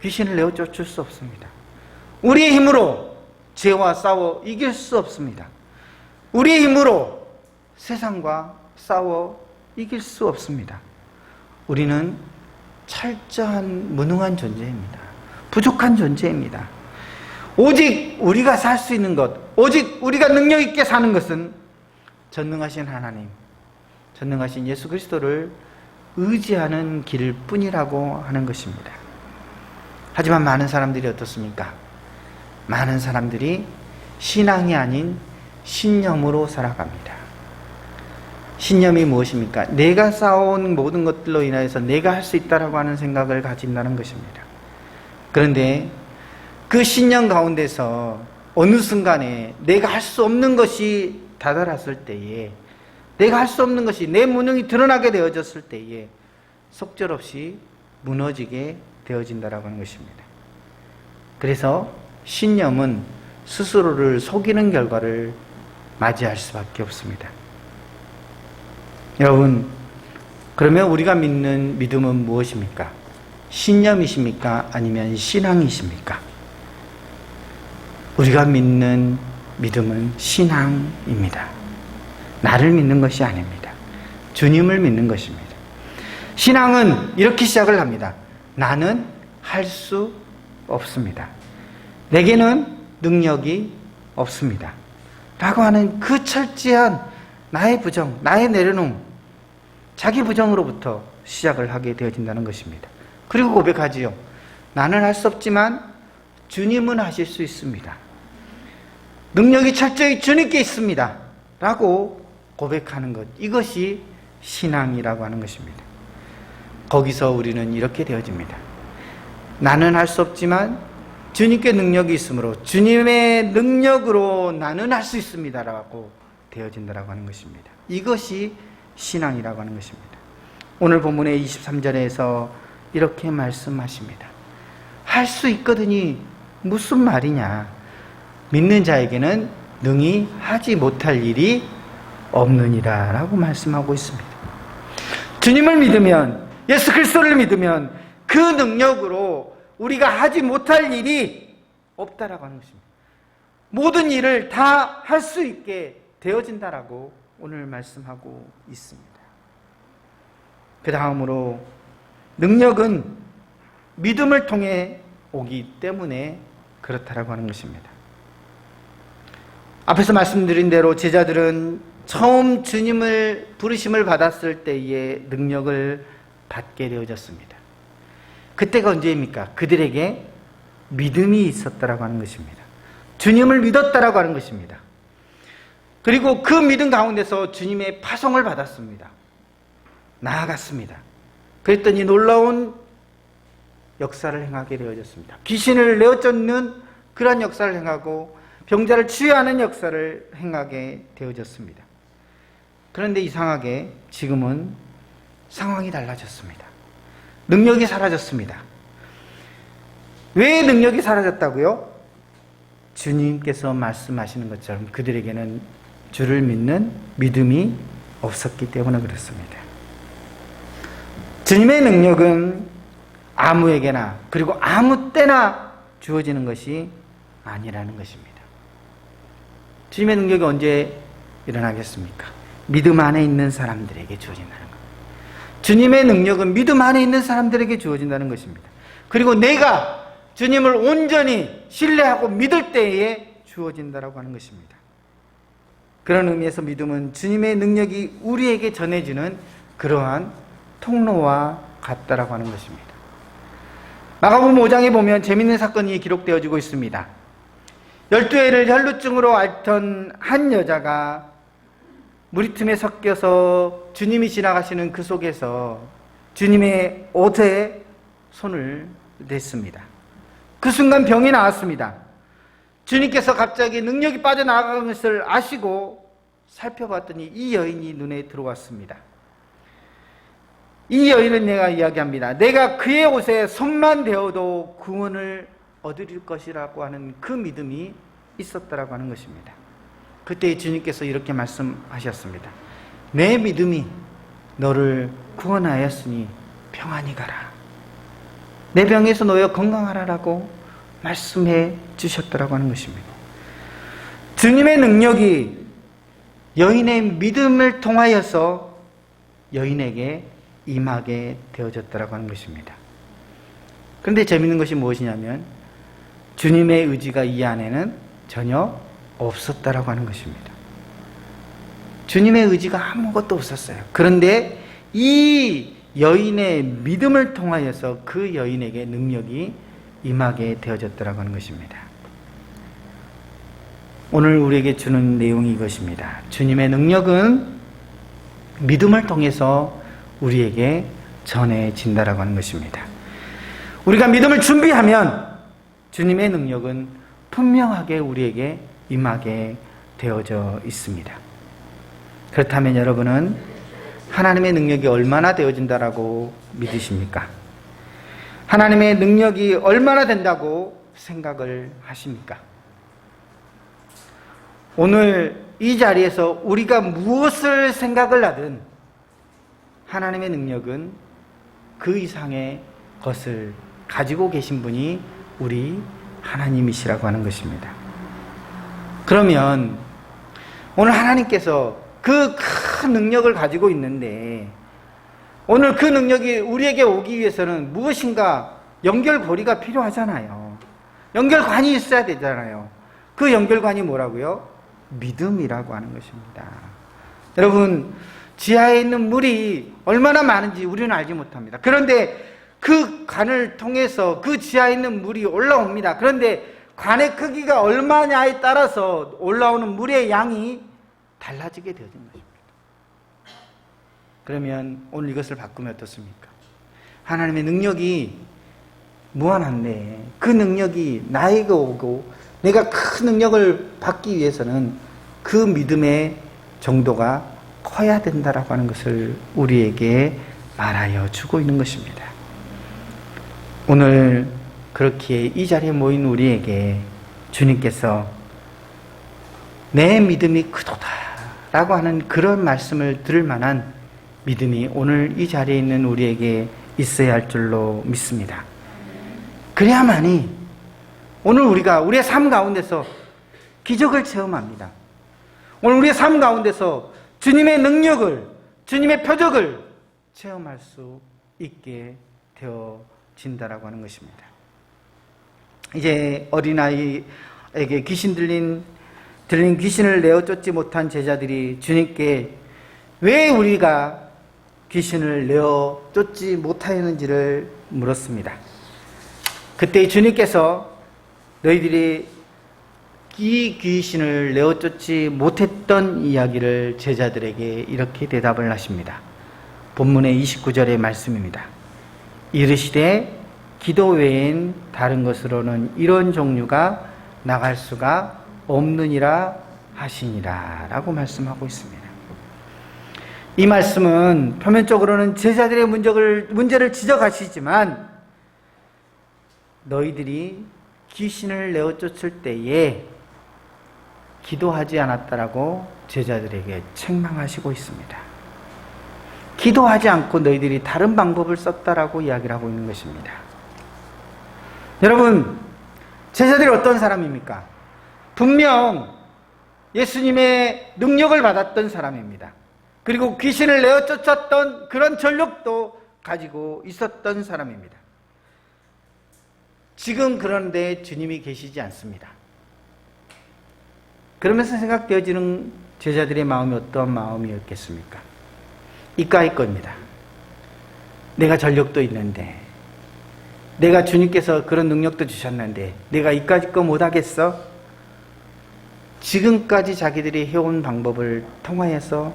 귀신을 내어쫓을 수 없습니다. 우리의 힘으로 죄와 싸워 이길 수 없습니다. 우리의 힘으로 세상과 싸워 이길 수 없습니다. 우리는 철저한 무능한 존재입니다. 부족한 존재입니다. 오직 우리가 살 수 있는 것, 오직 우리가 능력 있게 사는 것은 전능하신 하나님, 전능하신 예수 그리스도를 의지하는 길 뿐이라고 하는 것입니다. 하지만 많은 사람들이 어떻습니까? 많은 사람들이 신앙이 아닌 신념으로 살아갑니다. 신념이 무엇입니까? 내가 쌓아온 모든 것들로 인하여서 내가 할 수 있다라고 하는 생각을 가진다는 것입니다. 그런데 그 신념 가운데서 어느 순간에 내가 할 수 없는 것이 다다랐을 때에, 내가 할 수 없는 것이 내 무능이 드러나게 되어졌을 때에 속절없이 무너지게 되어진다라고 하는 것입니다. 그래서 신념은 스스로를 속이는 결과를 맞이할 수밖에 없습니다. 여러분, 그러면 우리가 믿는 믿음은 무엇입니까? 신념이십니까? 아니면 신앙이십니까? 우리가 믿는 믿음은 신앙입니다. 나를 믿는 것이 아닙니다. 주님을 믿는 것입니다. 신앙은 이렇게 시작을 합니다. 나는 할 수 없습니다. 내게는 능력이 없습니다. 라고 하는 그 철저한 나의 부정, 나의 내려놓음, 자기 부정으로부터 시작을 하게 되어진다는 것입니다. 그리고 고백하지요. 나는 할 수 없지만 주님은 하실 수 있습니다. 능력이 철저히 주님께 있습니다. 라고 고백하는 것, 이것이 신앙이라고 하는 것입니다. 거기서 우리는 이렇게 되어집니다. 나는 할 수 없지만 주님께 능력이 있으므로 주님의 능력으로 나는 할 수 있습니다. 라고 되어진다라고 하는 것입니다. 이것이 신앙이라고 하는 것입니다. 오늘 본문의 23절에서 이렇게 말씀하십니다. 할 수 있거든이 무슨 말이냐? 믿는 자에게는 능히 하지 못할 일이 없느니라 라고 말씀하고 있습니다. 주님을 믿으면, 예수 그리스도를 믿으면 그 능력으로 우리가 하지 못할 일이 없다라고 하는 것입니다. 모든 일을 다 할 수 있게 되어진다라고 오늘 말씀하고 있습니다. 그 다음으로 능력은 믿음을 통해 오기 때문에 그렇다라고 하는 것입니다. 앞에서 말씀드린 대로 제자들은 처음 주님을 부르심을 받았을 때의 능력을 받게 되어졌습니다. 그때가 언제입니까? 그들에게 믿음이 있었다라고 하는 것입니다. 주님을 믿었다라고 하는 것입니다. 그리고 그 믿음 가운데서 주님의 파송을 받았습니다. 나아갔습니다. 그랬더니 놀라운 역사를 행하게 되어졌습니다. 귀신을 내어쫓는 그러한 역사를 행하고 병자를 치유하는 역사를 행하게 되어졌습니다. 그런데 이상하게 지금은 상황이 달라졌습니다. 능력이 사라졌습니다. 왜 능력이 사라졌다고요? 주님께서 말씀하시는 것처럼 그들에게는 주를 믿는 믿음이 없었기 때문에 그렇습니다. 주님의 능력은 아무에게나 그리고 아무 때나 주어지는 것이 아니라는 것입니다. 주님의 능력이 언제 일어나겠습니까? 믿음 안에 있는 사람들에게 주어진다는 것. 주님의 능력은 믿음 안에 있는 사람들에게 주어진다는 것입니다. 그리고 내가 주님을 온전히 신뢰하고 믿을 때에 주어진다라고 하는 것입니다. 그런 의미에서 믿음은 주님의 능력이 우리에게 전해지는 그러한 통로와 같다라고 하는 것입니다. 마가복음 5장에 보면 재밌는 사건이 기록되어지고 있습니다. 12회를 혈루증으로 앓던 한 여자가 무리 틈에 섞여서 주님이 지나가시는 그 속에서 주님의 옷에 손을 댔습니다. 그 순간 병이 나았습니다. 주님께서 갑자기 능력이 빠져나가는 것을 아시고 살펴봤더니 이 여인이 눈에 들어왔습니다. 이 여인은 내가 이야기합니다. 내가 그의 옷에 손만 대어도 구원을 얻을 것이라고 하는 그 믿음이 있었다라고 하는 것입니다. 그때 주님께서 이렇게 말씀하셨습니다. 내 믿음이 너를 구원하였으니 평안히 가라. 내 병에서 놓여 건강하라라고 말씀해 주셨다라고 하는 것입니다. 주님의 능력이 여인의 믿음을 통하여서 여인에게 임하게 되어졌다라고 하는 것입니다. 그런데 재밌는 것이 무엇이냐면 주님의 의지가 이 안에는 전혀 없었다라고 하는 것입니다. 주님의 의지가 아무것도 없었어요. 그런데 이 여인의 믿음을 통하여서 그 여인에게 능력이 임하게 되어졌다라고 하는 것입니다. 오늘 우리에게 주는 내용이 이것입니다. 주님의 능력은 믿음을 통해서 우리에게 전해진다라고 하는 것입니다. 우리가 믿음을 준비하면 주님의 능력은 분명하게 우리에게 임하게 되어져 있습니다. 그렇다면 여러분은 하나님의 능력이 얼마나 되어진다라고 믿으십니까? 하나님의 능력이 얼마나 된다고 생각을 하십니까? 오늘 이 자리에서 우리가 무엇을 생각을 하든 하나님의 능력은 그 이상의 것을 가지고 계신 분이 우리 하나님이시라고 하는 것입니다. 그러면 오늘 하나님께서 그 큰 능력을 가지고 있는데 오늘 그 능력이 우리에게 오기 위해서는 무엇인가 연결고리가 필요하잖아요. 연결관이 있어야 되잖아요. 그 연결관이 뭐라고요? 믿음이라고 하는 것입니다. 여러분, 지하에 있는 물이 얼마나 많은지 우리는 알지 못합니다. 그런데 그 관을 통해서 그 지하에 있는 물이 올라옵니다. 그런데 관의 크기가 얼마냐에 따라서 올라오는 물의 양이 달라지게 되어진 것입니다. 그러면 오늘 이것을 바꾸면 어떻습니까? 하나님의 능력이 무한한데 그 능력이 나에게 오고 내가 큰 능력을 받기 위해서는 그 믿음의 정도가 커야 된다라고 하는 것을 우리에게 말하여 주고 있는 것입니다. 오늘 그렇기에 이 자리에 모인 우리에게 주님께서 내 믿음이 크도다 라고 하는 그런 말씀을 들을 만한 믿음이 오늘 이 자리에 있는 우리에게 있어야 할 줄로 믿습니다. 그래야만이 오늘 우리가 우리의 삶 가운데서 기적을 체험합니다. 오늘 우리의 삶 가운데서 주님의 능력을, 주님의 표적을 체험할 수 있게 되어진다라고 하는 것입니다. 이제 어린아이에게 들린 귀신을 내어쫓지 못한 제자들이 주님께 왜 우리가 귀신을 내어쫓지 못하였는지를 물었습니다. 그때 주님께서 너희들이 이 귀신을 내어쫓지 못했던 이야기를 제자들에게 이렇게 대답을 하십니다. 본문의 29절의 말씀입니다. 이르시되 기도 외엔 다른 것으로는 이런 종류가 나갈 수가 없느니라 하시니라 라고 말씀하고 있습니다. 이 말씀은 표면적으로는 제자들의 문제를 지적하시지만 너희들이 귀신을 내어 쫓을 때에 기도하지 않았다라고 제자들에게 책망하시고 있습니다. 기도하지 않고 너희들이 다른 방법을 썼다라고 이야기를 하고 있는 것입니다. 여러분, 제자들이 어떤 사람입니까? 분명 예수님의 능력을 받았던 사람입니다. 그리고 귀신을 내어 쫓았던 그런 전력도 가지고 있었던 사람입니다. 지금 그런데 주님이 계시지 않습니다. 그러면서 생각되어지는 제자들의 마음이 어떤 마음이었겠습니까? 이까이 겁니다. 내가 전력도 있는데, 내가 주님께서 그런 능력도 주셨는데 내가 이까짓 거 못하겠어? 지금까지 자기들이 해온 방법을 통하여서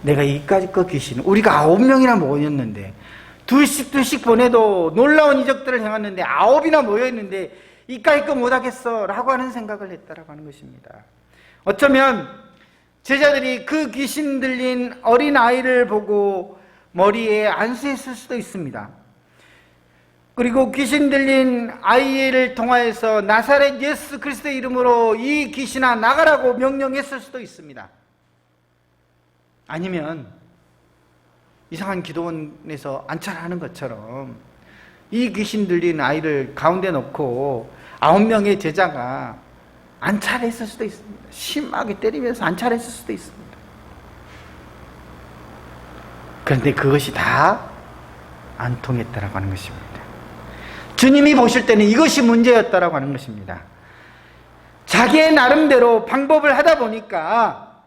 내가 이까짓 거 귀신, 우리가 9명이나 모였는데 둘씩 보내도 놀라운 이적들을 행했는데 9이나 모여있는데 이까짓 거 못하겠어? 라고 하는 생각을 했다라고 하는 것입니다. 어쩌면 제자들이 그 귀신 들린 어린 아이를 보고 머리에 안수했을 수도 있습니다. 그리고 귀신 들린 아이를 통하여서 나사렛 예수 그리스도의 이름으로 이 귀신아 나가라고 명령했을 수도 있습니다. 아니면 이상한 기도원에서 안찰하는 것처럼 이 귀신 들린 아이를 가운데 놓고 9명의 제자가 안찰했을 수도 있습니다. 심하게 때리면서 안찰했을 수도 있습니다. 그런데 그것이 다 안 통했다라고 하는 것입니다. 주님이 보실 때는 이것이 문제였다라고 하는 것입니다. 자기의 나름대로 방법을 하다 보니까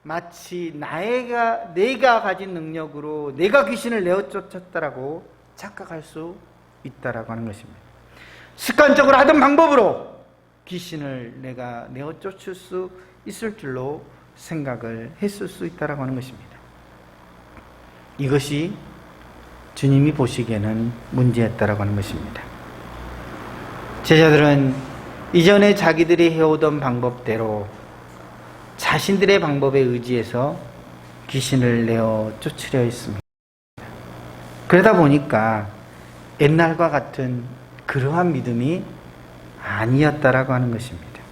마치 내가 가진 능력으로 내가 귀신을 내어 쫓았다라고 착각할 수 있다라고 하는 것입니다. 습관적으로 하던 방법으로 귀신을 내가 내어 쫓을 수 있을 줄로 생각을 했을 수 있다라고 하는 것입니다. 이것이 주님이 보시기에는 문제였다라고 하는 것입니다. 제자들은 이전에 자기들이 해오던 방법대로 자신들의 방법에 의지해서 귀신을 내어 쫓으려 했습니다. 그러다 보니까 옛날과 같은 그러한 믿음이 아니었다라고 하는 것입니다.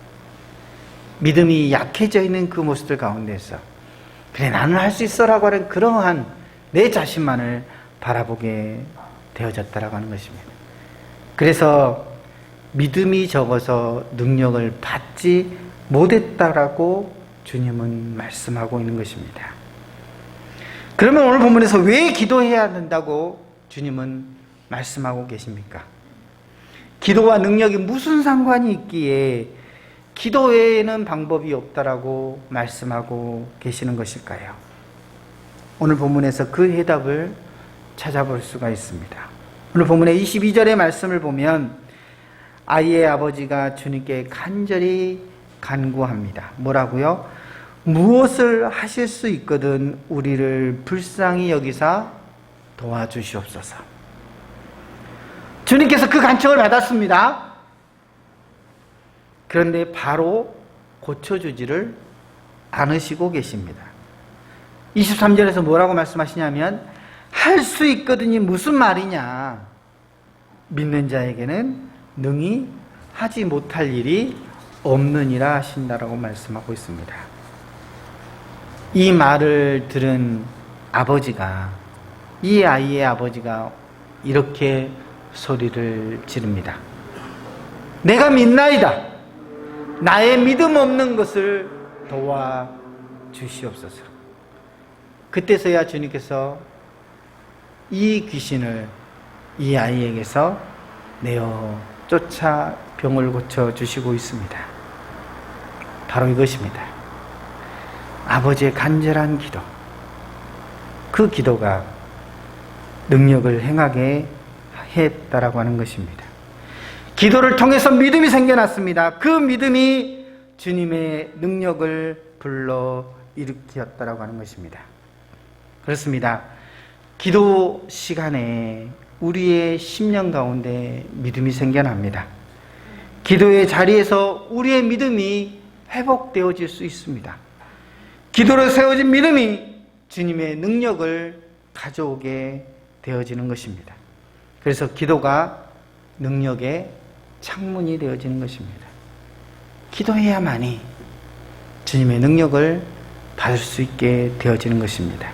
믿음이 약해져 있는 그 모습들 가운데서 그래 나는 할 수 있어라고 하는 그러한 내 자신만을 바라보게 되어졌다라고 하는 것입니다. 그래서 믿음이 적어서 능력을 받지 못했다라고 주님은 말씀하고 있는 것입니다. 그러면 오늘 본문에서 왜 기도해야 된다고 주님은 말씀하고 계십니까? 기도와 능력이 무슨 상관이 있기에 기도 외에는 방법이 없다라고 말씀하고 계시는 것일까요? 오늘 본문에서 그 해답을 찾아볼 수가 있습니다. 오늘 본문의 22절의 말씀을 보면 아이의 아버지가 주님께 간절히 간구합니다. 뭐라고요? 무엇을 하실 수 있거든 우리를 불쌍히 여기사 도와주시옵소서. 주님께서 그 간청을 받았습니다. 그런데 바로 고쳐주지를 않으시고 계십니다. 23절에서 뭐라고 말씀하시냐면 할 수 있거든이 무슨 말이냐? 믿는 자에게는 능히 하지 못할 일이 없느니라 하신다라고 말씀하고 있습니다. 이 말을 들은 아버지가, 이 아이의 아버지가 이렇게 소리를 지릅니다. 내가 믿나이다. 나의 믿음 없는 것을 도와주시옵소서. 그때서야 주님께서 이 귀신을 이 아이에게서 내어 쫓아 병을 고쳐주시고 있습니다. 바로 이것입니다. 아버지의 간절한 기도, 그 기도가 능력을 행하게 했다라고 하는 것입니다. 기도를 통해서 믿음이 생겨났습니다. 그 믿음이 주님의 능력을 불러 일으켰다라고 하는 것입니다. 그렇습니다. 기도 시간에 우리의 심령 가운데 믿음이 생겨납니다. 기도의 자리에서 우리의 믿음이 회복되어질 수 있습니다. 기도로 세워진 믿음이 주님의 능력을 가져오게 되어지는 것입니다. 그래서 기도가 능력의 창문이 되어지는 것입니다. 기도해야만이 주님의 능력을 받을 수 있게 되어지는 것입니다.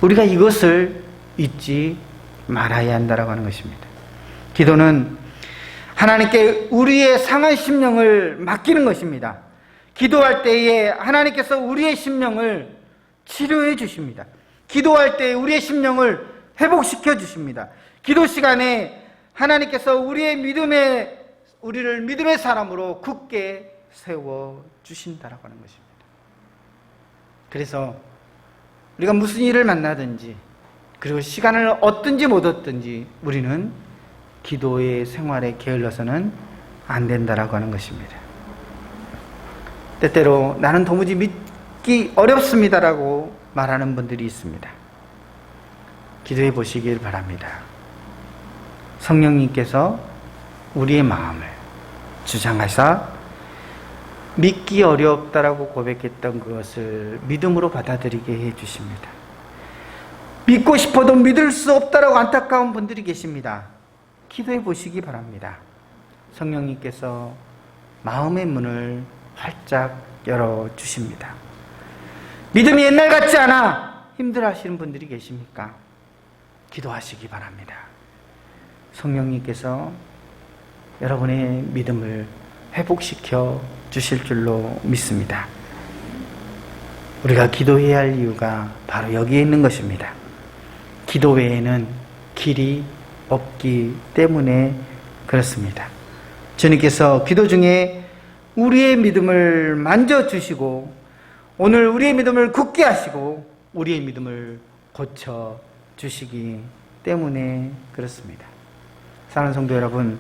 우리가 이것을 잊지 말아야 한다고 하는 것입니다. 기도는 하나님께 우리의 상한 심령을 맡기는 것입니다. 기도할 때에 하나님께서 우리의 심령을 치료해 주십니다. 기도할 때 우리의 심령을 회복시켜 주십니다. 기도 시간에 하나님께서 우리를 믿음의 사람으로 굳게 세워 주신다라고 하는 것입니다. 그래서 우리가 무슨 일을 만나든지 그리고 시간을 얻든지 못 얻든지 우리는 기도의 생활에 게을러서는 안 된다라고 하는 것입니다. 때때로 나는 도무지 믿기 어렵습니다라고 말하는 분들이 있습니다. 기도해 보시길 바랍니다. 성령님께서 우리의 마음을 주장하사 믿기 어렵다라고 고백했던 그것을 믿음으로 받아들이게 해 주십니다. 믿고 싶어도 믿을 수 없다라고 안타까운 분들이 계십니다. 기도해 보시기 바랍니다. 성령님께서 마음의 문을 활짝 열어 주십니다. 믿음이 옛날 같지 않아 힘들어하시는 분들이 계십니까? 기도하시기 바랍니다. 성령님께서 여러분의 믿음을 회복시켜 주실 줄로 믿습니다. 우리가 기도해야 할 이유가 바로 여기에 있는 것입니다. 기도 외에는 길이 없기 때문에 그렇습니다. 주님께서 기도 중에 우리의 믿음을 만져주시고 오늘 우리의 믿음을 굳게 하시고 우리의 믿음을 고쳐주시기 때문에 그렇습니다. 사랑하는 성도 여러분,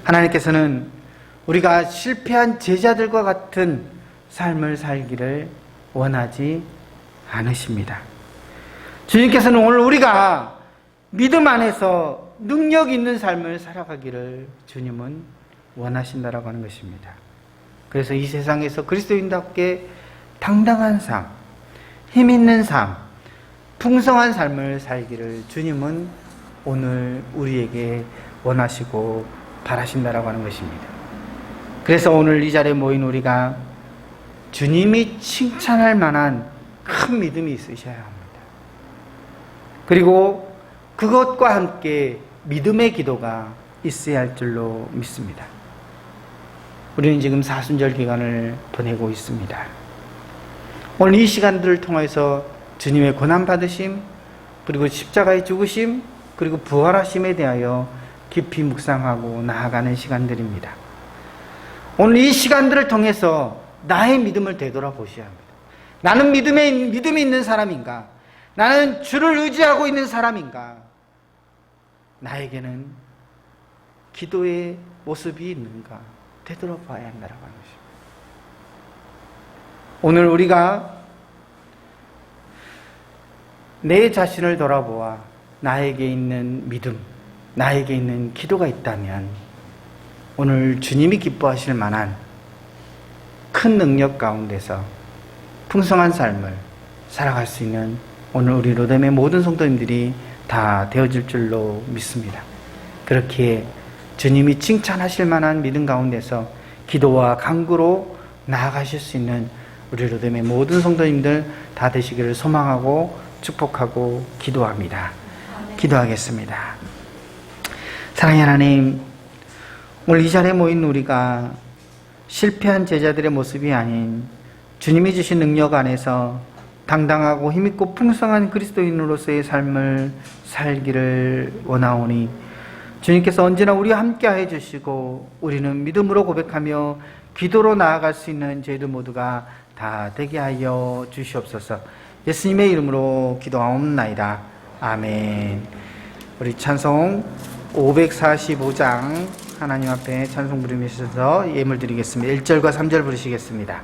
하나님께서는 우리가 실패한 제자들과 같은 삶을 살기를 원하지 않으십니다. 주님께서는 오늘 우리가 믿음 안에서 능력 있는 삶을 살아가기를 주님은 원하신다라고 하는 것입니다. 그래서 이 세상에서 그리스도인답게 당당한 삶, 힘 있는 삶, 풍성한 삶을 살기를 주님은 오늘 우리에게 원하시고 바라신다라고 하는 것입니다. 그래서 오늘 이 자리에 모인 우리가 주님이 칭찬할 만한 큰 믿음이 있으셔야 합니다. 그리고 그것과 함께 믿음의 기도가 있어야 할 줄로 믿습니다. 우리는 지금 사순절 기간을 보내고 있습니다. 오늘 이 시간들을 통해서 주님의 고난받으심, 그리고 십자가의 죽으심, 그리고 부활하심에 대하여 깊이 묵상하고 나아가는 시간들입니다. 오늘 이 시간들을 통해서 나의 믿음을 되돌아보셔야 합니다. 나는 믿음이 있는 사람인가? 나는 주를 의지하고 있는 사람인가? 나에게는 기도의 모습이 있는가? 되돌아봐야 한다고 하는 것입니다. 오늘 우리가 내 자신을 돌아보아 나에게 있는 믿음, 나에게 있는 기도가 있다면 오늘 주님이 기뻐하실 만한 큰 능력 가운데서 풍성한 삶을 살아갈 수 있는 오늘 우리 로뎀의 모든 성도님들이 다 되어질 줄로 믿습니다. 그렇게 주님이 칭찬하실 만한 믿음 가운데서 기도와 간구로 나아가실 수 있는 우리 로뎀의 모든 성도님들 다 되시기를 소망하고 축복하고 기도합니다. 기도하겠습니다. 사랑의 하나님, 오늘 이 자리에 모인 우리가 실패한 제자들의 모습이 아닌 주님이 주신 능력 안에서 당당하고 힘있고 풍성한 그리스도인으로서의 삶을 살기를 원하오니 주님께서 언제나 우리와 함께해 주시고 우리는 믿음으로 고백하며 기도로 나아갈 수 있는 저희들 모두가 다 되게 하여 주시옵소서. 예수님의 이름으로 기도하옵나이다. 아멘. 우리 찬송 545장 하나님 앞에 찬송 부르면서 예물 드리겠습니다. 1절과 3절 부르시겠습니다.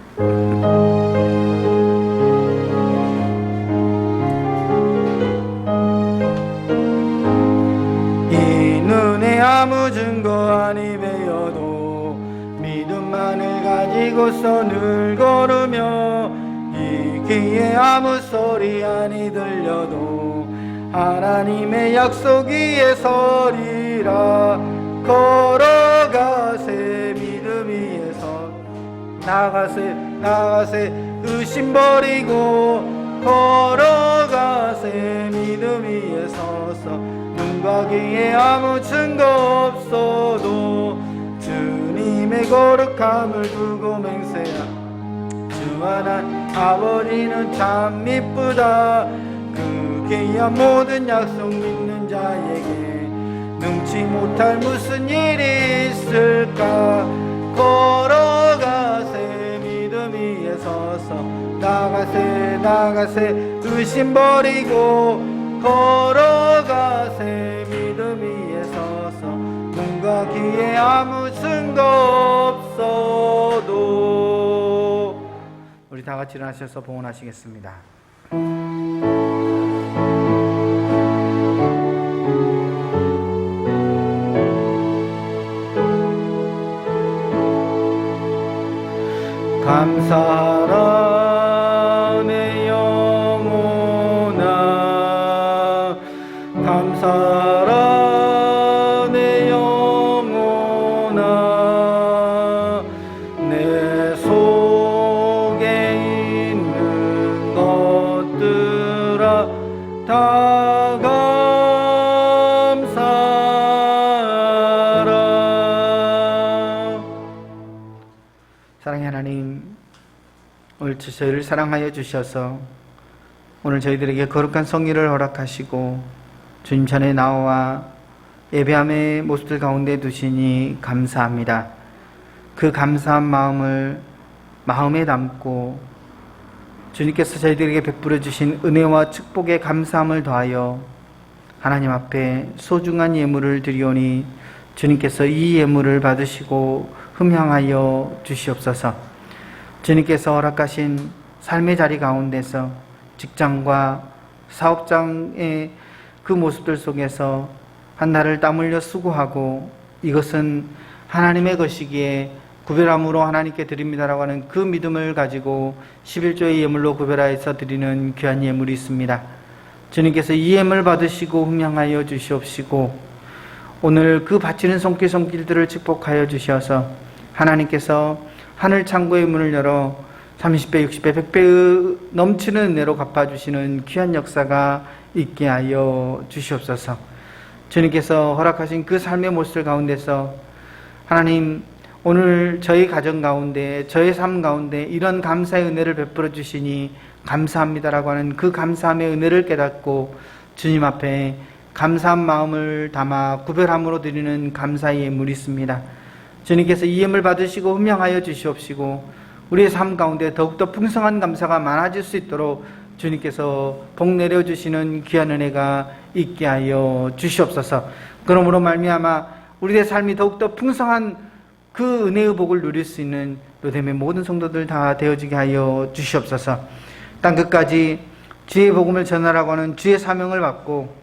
아무 증거 아니매여도 믿음만을 가지고서 늘 걸으며 이 귀에 아무 소리 아니 들려도 하나님의 약속 위에 서리라. 걸어가세 믿음 위에서 나가세 의심 버리고 걸어가세 믿음 위에 서서 눈과 귀에 아무 증거 없어도 주님의 거룩함을 두고 맹세하. 주 하나 아버지는 참 이쁘다. 그 귀한 모든 약속 믿는 자에게 능치 못할 무슨 일이 있을까. 걸어가세 믿음 위에 서서 나가세 의심 버리고 걸어가세 믿음 위에 서서 눈과 귀에 아무 증거 없어도. 우리 다 같이 일어나셔서 봉헌하시겠습니다. 감사하라 내 영혼아, 감사하라 내 영혼아. 내 속에 있는 것들아 다 감사하라. 사랑의 하나님, 오늘 저희를 사랑하여 주셔서 오늘 저희들에게 거룩한 성의를 허락하시고 주님 전에 나와 예배함의 모습들 가운데 두시니 감사합니다. 그 감사한 마음을 마음에 담고 주님께서 저희들에게 베풀어 주신 은혜와 축복에 감사함을 더하여 하나님 앞에 소중한 예물을 드리오니 주님께서 이 예물을 받으시고 흠향하여 주시옵소서. 주님께서 허락하신 삶의 자리 가운데서 직장과 사업장의 그 모습들 속에서 한 달을 땀 흘려 수고하고 이것은 하나님의 것이기에 구별함으로 하나님께 드립니다라고 하는 그 믿음을 가지고 11조의 예물로 구별하여서 드리는 귀한 예물이 있습니다. 주님께서 이 예물 받으시고 흠향하여 주시옵시고 오늘 그 바치는 손길들을 축복하여 주셔서 하나님께서 하늘 창고의 문을 열어 30배, 60배, 100배 넘치는 은혜로 갚아주시는 귀한 역사가 있게 하여 주시옵소서. 주님께서 허락하신 그 삶의 모습 가운데서 하나님 오늘 저희 가정 가운데 저희 삶 가운데 이런 감사의 은혜를 베풀어 주시니 감사합니다라고 하는 그 감사함의 은혜를 깨닫고 주님 앞에 감사한 마음을 담아 구별함으로 드리는 감사의 예물이 있습니다. 주님께서 이 예물 받으시고 흠양하여 주시옵시고 우리의 삶 가운데 더욱더 풍성한 감사가 많아질 수 있도록 주님께서 복 내려주시는 귀한 은혜가 있게 하여 주시옵소서. 그러므로 말미암아 우리의 삶이 더욱더 풍성한 그 은혜의 복을 누릴 수 있는 로뎀의 모든 성도들 다 되어지게 하여 주시옵소서. 땅끝까지 주의 복음을 전하라고 하는 주의 사명을 받고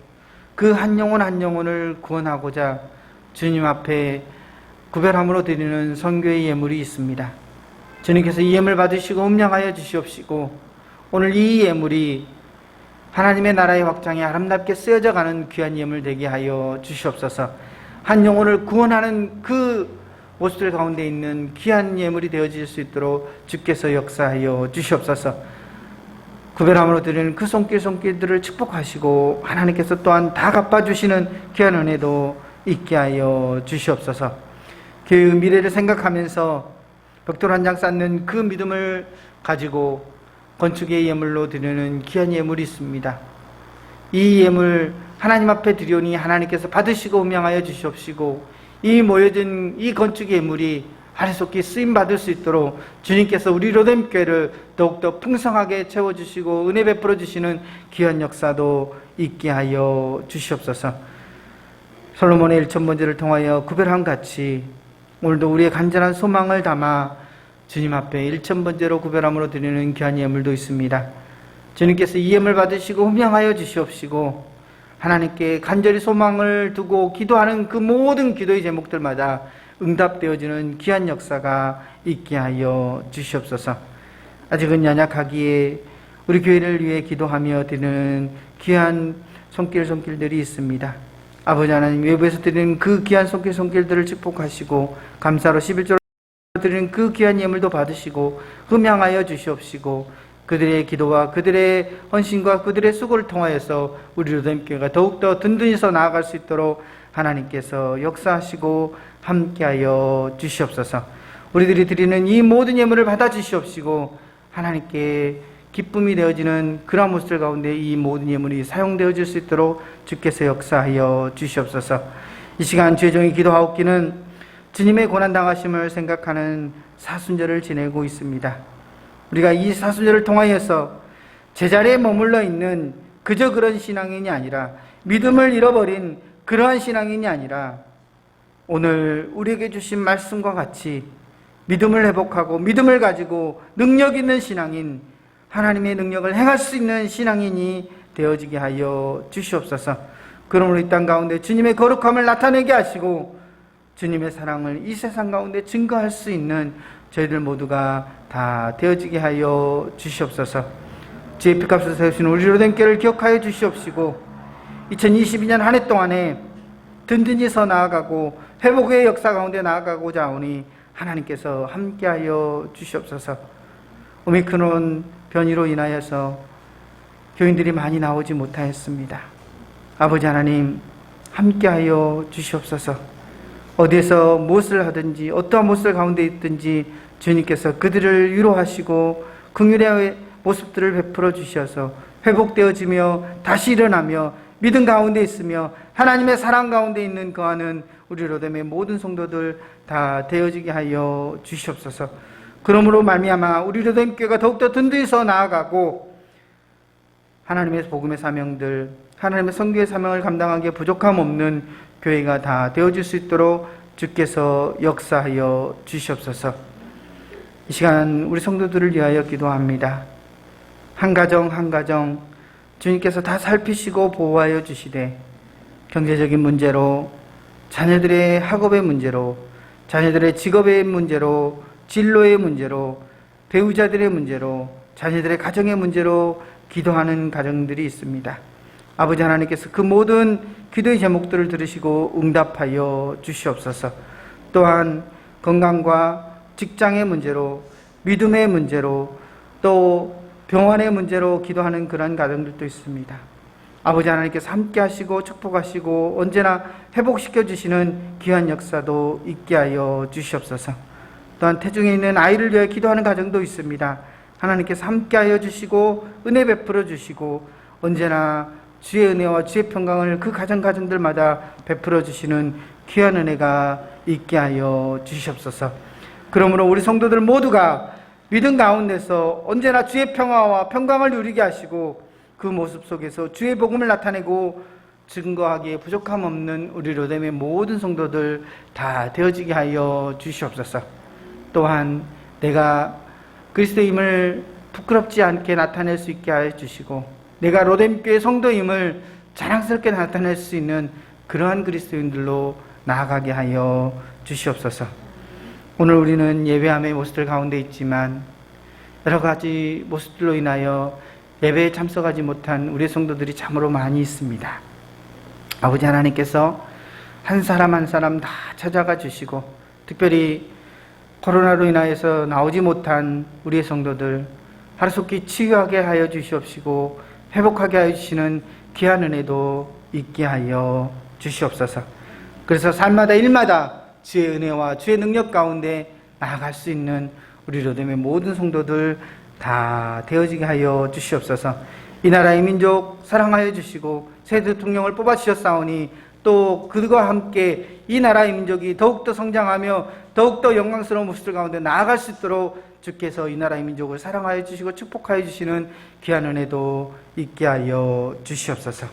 그 한 영혼 한 영혼을 구원하고자 주님 앞에 구별함으로 드리는 선교의 예물이 있습니다. 주님께서 이 예물 받으시고 음량하여 주시옵시고 오늘 이 예물이 하나님의 나라의 확장에 아름답게 쓰여져 가는 귀한 예물 되게 하여 주시옵소서. 한 영혼을 구원하는 그 모습들 가운데 있는 귀한 예물이 되어질 수 있도록 주께서 역사하여 주시옵소서. 구별함으로 드리는 그 손길들을 축복하시고 하나님께서 또한 다 갚아주시는 귀한 은혜도 있게 하여 주시옵소서. 그 미래를 생각하면서 벽돌 한 장 쌓는 그 믿음을 가지고 건축의 예물로 드리는 귀한 예물이 있습니다. 이 예물 하나님 앞에 드리오니 하나님께서 받으시고 음양하여 주시옵시고 이 모여진 이 건축의 예물이 아래속히 쓰임받을 수 있도록 주님께서 우리 로뎀교회를 더욱더 풍성하게 채워주시고 은혜 베풀어 주시는 귀한 역사도 있게 하여 주시옵소서. 솔로몬의 1000번제를 통하여 구별함 같이 오늘도 우리의 간절한 소망을 담아 주님 앞에 1000번제로 구별함으로 드리는 귀한 예물도 있습니다. 주님께서 이 예물 받으시고 흠양하여 주시옵시고 하나님께 간절히 소망을 두고 기도하는 그 모든 기도의 제목들마다 응답되어지는 귀한 역사가 있게 하여 주시옵소서. 아직은 연약하기에 우리 교회를 위해 기도하며 드리는 귀한 손길들이 있습니다. 아버지 하나님, 외부에서 드리는 그 귀한 손길들을 축복하시고 감사로 11조로 드리는 그 귀한 예물도 받으시고 흠양하여 주시옵시고 그들의 기도와 그들의 헌신과 그들의 수고를 통하여서 우리 로뎀교회가 더욱더 든든히 서 나아갈 수 있도록 하나님께서 역사하시고 함께하여 주시옵소서. 우리들이 드리는 이 모든 예물을 받아 주시옵시고 하나님께 기쁨이 되어지는 그러한 모습들 가운데 이 모든 예물이 사용되어질 수 있도록 주께서 역사하여 주시옵소서. 이 시간 주의 종이 기도하옵기는 주님의 고난당하심을 생각하는 사순절을 지내고 있습니다. 우리가 이 사순절을 통하여서 제자리에 머물러 있는 그저 그런 신앙인이 아니라 믿음을 잃어버린 그러한 신앙인이 아니라 오늘 우리에게 주신 말씀과 같이 믿음을 회복하고 믿음을 가지고 능력 있는 신앙인, 하나님의 능력을 행할 수 있는 신앙인이 되어지게 하여 주시옵소서. 그러므로 이 땅 가운데 주님의 거룩함을 나타내게 하시고 주님의 사랑을 이 세상 가운데 증거할 수 있는 저희들 모두가 다 되어지게 하여 주시옵소서. 주의 피값을 세우신 우리 로뎀교회를 기억하여 주시옵시고 2022년 한 해 동안에 든든히 서 나아가고 회복의 역사 가운데 나아가고자 하오니 하나님께서 함께하여 주시옵소서. 오미크론 변이로 인하여서 교인들이 많이 나오지 못하였습니다. 아버지 하나님, 함께하여 주시옵소서. 어디에서 무엇을 하든지 어떠한 모습 가운데 있든지 주님께서 그들을 위로하시고 긍휼의 모습들을 베풀어 주셔서 회복되어지며 다시 일어나며 믿음 가운데 있으며 하나님의 사랑 가운데 있는 거하는 우리 로뎀의 모든 성도들 다 되어지게 하여 주시옵소서. 그러므로 말미암아 우리 로뎀교회가 더욱더 든든히 서 나아가고 하나님의 복음의 사명들, 하나님의 선교의 사명을 감당하기에 부족함 없는 교회가 다 되어질 수 있도록 주께서 역사하여 주시옵소서. 이 시간 우리 성도들을 위하여 기도합니다. 한 가정 한 가정 주님께서 다 살피시고 보호하여 주시되 경제적인 문제로, 자녀들의 학업의 문제로, 자녀들의 직업의 문제로, 진로의 문제로, 배우자들의 문제로, 자녀들의 가정의 문제로 기도하는 가정들이 있습니다. 아버지 하나님께서 그 모든 기도의 제목들을 들으시고 응답하여 주시옵소서. 또한 건강과 직장의 문제로, 믿음의 문제로, 또 병원의 문제로 기도하는 그런 가정들도 있습니다. 아버지 하나님께서 함께 하시고 축복하시고 언제나 회복시켜 주시는 귀한 역사도 있게 하여 주시옵소서. 또한 태중에 있는 아이를 위해 기도하는 가정도 있습니다. 하나님께서 함께 하여 주시고 은혜 베풀어 주시고 언제나 주의 은혜와 주의 평강을 그 가정들마다 베풀어 주시는 귀한 은혜가 있게 하여 주시옵소서. 그러므로 우리 성도들 모두가 믿음 가운데서 언제나 주의 평화와 평강을 누리게 하시고 그 모습 속에서 주의 복음을 나타내고 증거하기에 부족함 없는 우리 로뎀의 모든 성도들 다 되어지게 하여 주시옵소서. 또한 내가 그리스도임을 부끄럽지 않게 나타낼 수 있게 하여 주시고 내가 로뎀교회 성도임을 자랑스럽게 나타낼 수 있는 그러한 그리스도인들로 나아가게 하여 주시옵소서. 오늘 우리는 예배함의 모습들 가운데 있지만 여러 가지 모습들로 인하여 예배에 참석하지 못한 우리 성도들이 참으로 많이 있습니다. 아버지 하나님께서 한 사람 한 사람 다 찾아가 주시고 특별히 코로나로 인하여서 나오지 못한 우리의 성도들 하루속히 치유하게 하여 주시옵시고 회복하게 하여 주시는 귀한 은혜도 있게 하여 주시옵소서. 그래서 삶마다 일마다 주의 은혜와 주의 능력 가운데 나아갈 수 있는 우리 로뎀의 모든 성도들 다 되어지게 하여 주시옵소서. 이 나라의 민족 사랑하여 주시고 새 대통령을 뽑아 주셨사오니 또 그들과 함께 이 나라의 민족이 더욱더 성장하며 더욱더 영광스러운 모습들 가운데 나아갈 수 있도록 주께서 이 나라의 민족을 사랑하여 주시고 축복하여 주시는 귀한 은혜도 있게 하여 주시옵소서.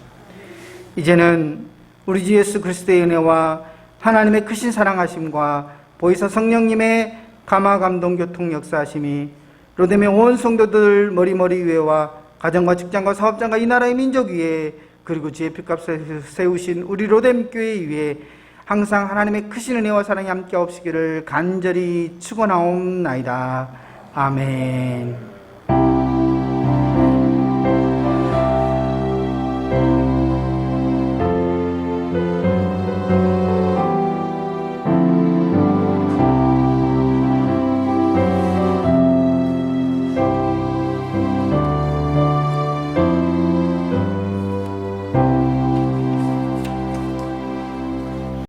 이제는 우리 주 예수 그리스도의 은혜와 하나님의 크신 사랑하심과 보혜사 성령님의 감화 감동 교통 역사하심이 로뎀의 온 성도들 머리머리 위에와 가정과 직장과 사업장과 이 나라의 민족 위에 그리고 주의 피값을 세우신 우리 로뎀 교회 위에 항상 하나님의 크신 은혜와 사랑이 함께 없으기를 간절히 축원하옵나이다. 아멘.